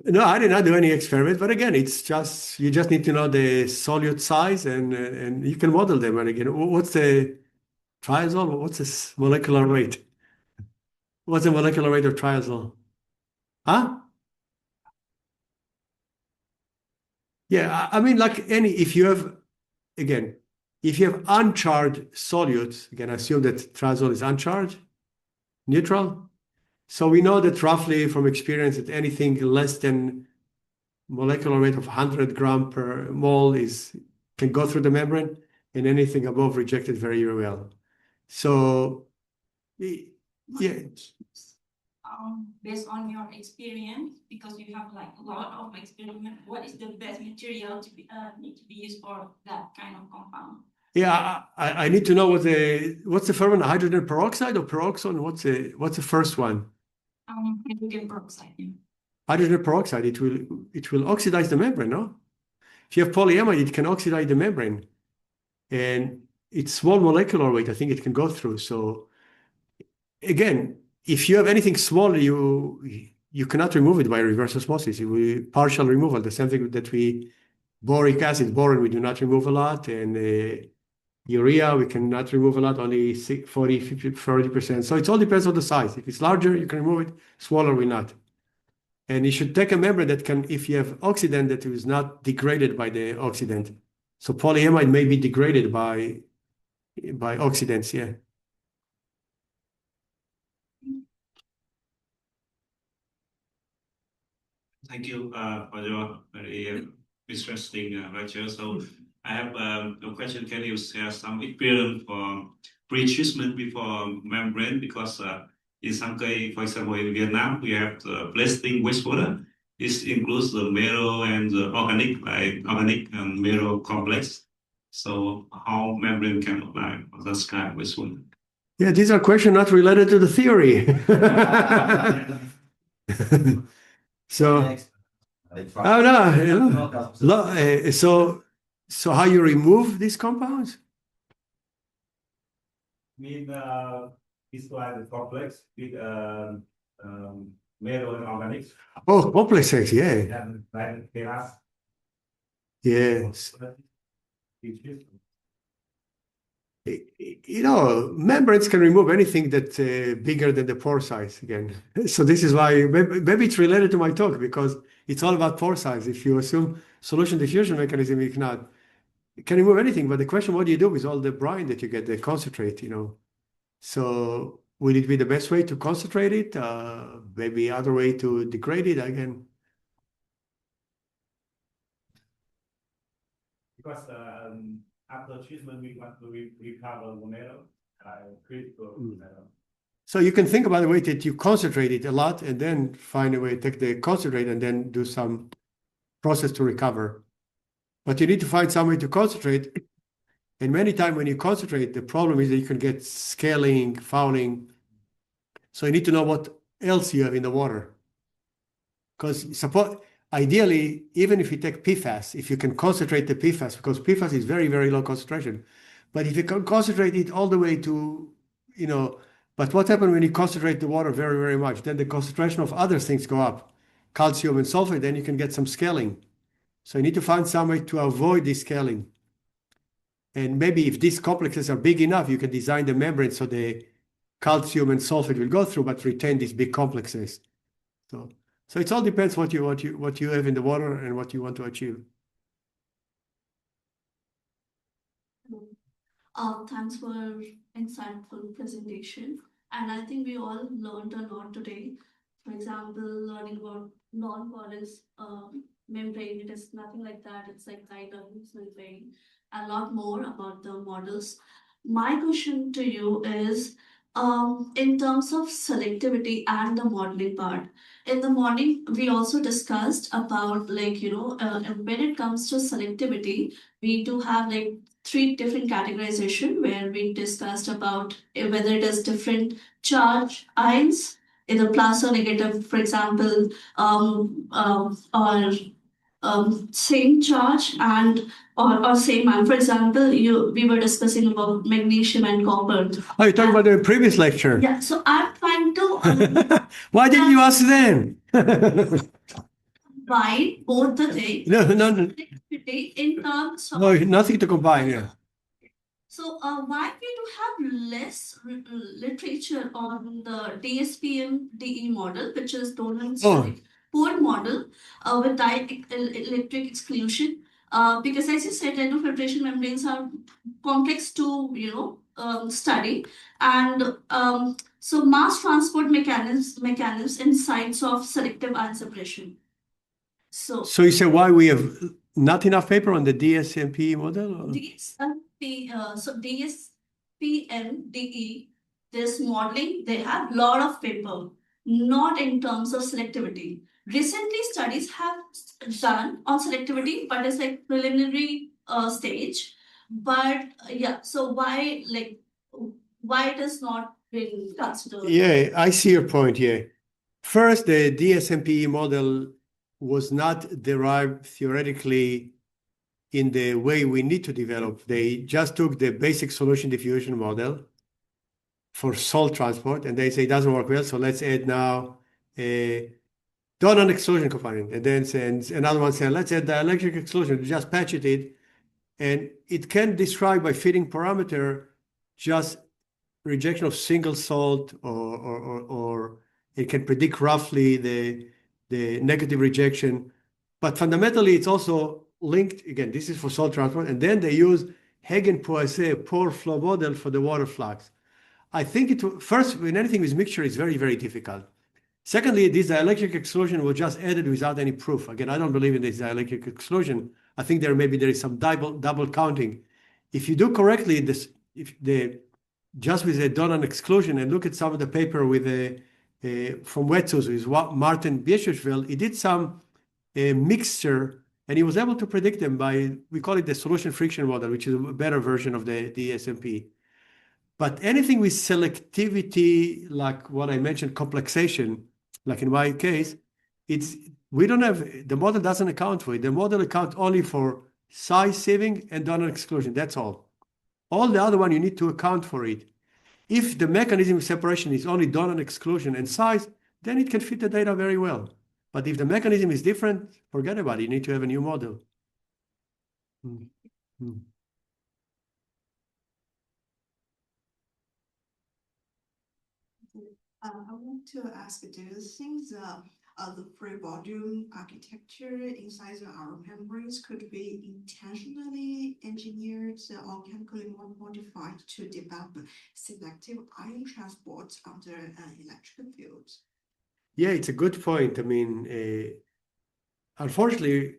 No, I did not do any experiment, but again, it's just you just need to know the solute size and you can model them. And again, what's the triazole? What's this molecular weight? What's the molecular weight of triazole? Huh? Yeah, I mean, like if you have uncharged solutes, again, assume that triazole is uncharged, neutral. So we know that roughly from experience that anything less than molecular weight of 100 gram per mole can go through the membrane, and anything above rejected very well. So yeah. Based on your experience, because you have like a lot of experiment, what is the best material to be need to be used for that kind of compound? Yeah, I need to know what's the first one, hydrogen peroxide or peroxone? What's the first one? Hydrogen peroxide. Yeah. Hydrogen peroxide, it will oxidize the membrane, no? If you have polyamide, it can oxidize the membrane. And it's small molecular weight, I think it can go through. So again, if you have anything small, you cannot remove it by reverse osmosis. It will be partial removal, the same thing that we Boric acid, boron, we do not remove a lot, and urea, we cannot remove a lot, only 40, 50, 40%. So it all depends on the size. If it's larger, you can remove it. Smaller, we not. And you should take a membrane that can, if you have oxidant that is not degraded by the oxidant. So polyamide may be degraded by oxidants, yeah. Thank you for your very interesting lecture. So I have a question. Can you share some experience for pre-treatment before membrane? Because in some case, for example, in Vietnam, we have the blasting wastewater. This includes the mineral and the organic, like organic and mineral complex. So how membrane can apply for that kind of wastewater? Yeah, these are questions not related to the theory. So, oh no, so how you remove these compounds? With this one, the complex with mineral and organics. Oh, complexes, yeah. And like terrace. Yes. Membranes can remove anything that's bigger than the pore size again. So this is why maybe it's related to my talk, because it's all about pore size. If you assume solution diffusion mechanism, you cannot. It can remove anything, but the question, what do you do with all the brine that you get, the concentrate, So will it be the best way to concentrate it? Maybe other way to degrade it again? Because after treatment, we want to recover the metal, critical metal. So you can think about the way that you concentrate it a lot and then find a way to take the concentrate and then do some process to recover. But you need to find some way to concentrate. And many times when you concentrate, the problem is that you can get scaling, fouling. So you need to know what else you have in the water. Because ideally, even if you take PFAS, if you can concentrate the PFAS, because PFAS is very, very low concentration. But if you can concentrate it all the way to, but what happens when you concentrate the water very, very much? Then the concentration of other things go up, calcium and sulfate, then you can get some scaling. So you need to find some way to avoid this scaling. And maybe if these complexes are big enough, you can design the membrane so the calcium and sulfate will go through, but retain these big complexes. So it all depends what you have in the water and what you want to achieve. Thanks for insightful presentation. And I think we all learned a lot today. For example, learning about non-porous membrane, it is nothing like that. It's like hydrogen membrane. A lot more about the models. My question to you is, in terms of selectivity and the modeling part. In the morning, we also discussed about when it comes to selectivity, we do have like 3 different categorization where we discussed about whether it is different charge ions, either plus or negative, for example, or same charge or same ion. For example, we were discussing about magnesium and copper. Oh, you're talking about the previous lecture. Yeah, so I'm trying to Why didn't you ask then? combine both the things. No. In terms of No, nothing to combine, yeah. So why we do have less literature on the DSPM-DE model, which is Dolan's poor model with dielectric exclusion? Because as you said, endofiltration membranes are complex to study, and so mass transport mechanisms in sites of selective ion separation. So you say why we have not enough paper on the DSMP model? So DSPM-DE, this modeling, they have a lot of paper, not in terms of selectivity. Recently, studies have done on selectivity, but it's like preliminary stage. But yeah, so why it is not been considered? Yeah, I see your point here. First, the DSMP model was not derived theoretically in the way we need to develop. They just took the basic solution diffusion model for salt transport, and they say it doesn't work well, so let's add now Donut exclusion covariant. And then another one said, let's add dielectric exclusion, just patch it, and it can describe by fitting parameter just rejection of single salt, or it can predict roughly the negative rejection. But fundamentally, it's also linked, again, this is for salt transport, and then they use Hagen-Poiseuille pore flow model for the water flux. I think first, when anything with mixture, is very, very difficult. Secondly, this dielectric exclusion was just added without any proof. Again, I don't believe in this dielectric exclusion. I think there is some double counting. If you do correctly, just with a Donut exclusion, and look at some of the paper with from Wetzus with Martin Biescheveld, he did some mixture, and he was able to predict them by, we call it the solution friction model, which is a better version of the SMP. But anything with selectivity, like what I mentioned, complexation, like in my case, the model doesn't account for it. The model accounts only for size sieving and Donut exclusion. That's all. All the other one, you need to account for it. If the mechanism of separation is only Donut exclusion and size, then it can fit the data very well. But if the mechanism is different, forget about it. You need to have a new model. I want to ask, do you think the free volume architecture inside our membranes could be intentionally engineered or chemically modified to develop selective ion transport under electric fields? Yeah, it's a good point. I mean, unfortunately,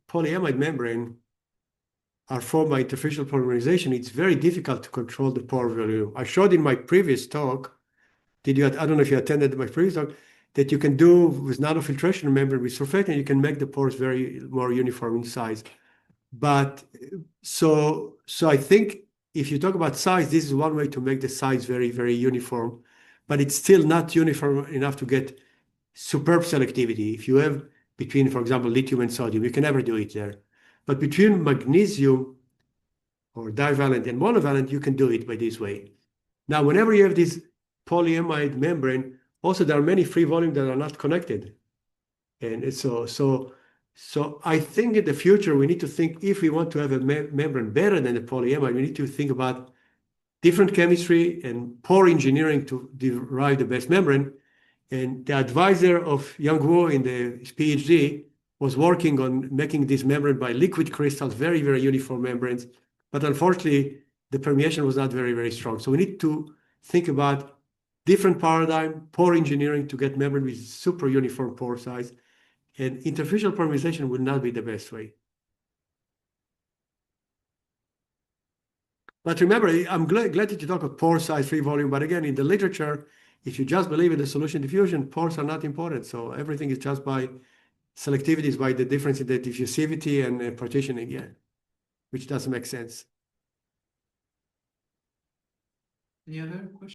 polyamide membrane are formed by interfacial polymerization. It's very difficult to control the pore volume. I showed in my previous talk, I don't know if you attended my previous talk, that you can do with nanofiltration membrane with surfactant, you can make the pores very more uniform in size. But so I think if you talk about size, this is one way to make the size very, very uniform, but it's still not uniform enough to get superb selectivity. If you have between, for example, lithium and sodium, you can never do it there. But between magnesium or divalent and monovalent, you can do it by this way. Now, whenever you have this polyamide membrane, also there are many free volumes that are not connected. And so I think in the future, we need to think, if we want to have a membrane better than the polyamide, we need to think about different chemistry and pore engineering to derive the best membrane. And the advisor of Yang Wu in the PhD was working on making this membrane by liquid crystals, very, very uniform membranes. But unfortunately, the permeation was not very, very strong. So we need to think about different paradigm, pore engineering to get membrane with super uniform pore size. And interfacial polymerization would not be the best way. But remember, I'm glad that you talk about pore size, free volume. But again, in the literature, if you just believe in the solution diffusion, pores are not important. So everything is just by selectivity, is by the difference in the diffusivity and partitioning, yeah, which doesn't make sense. Any other questions?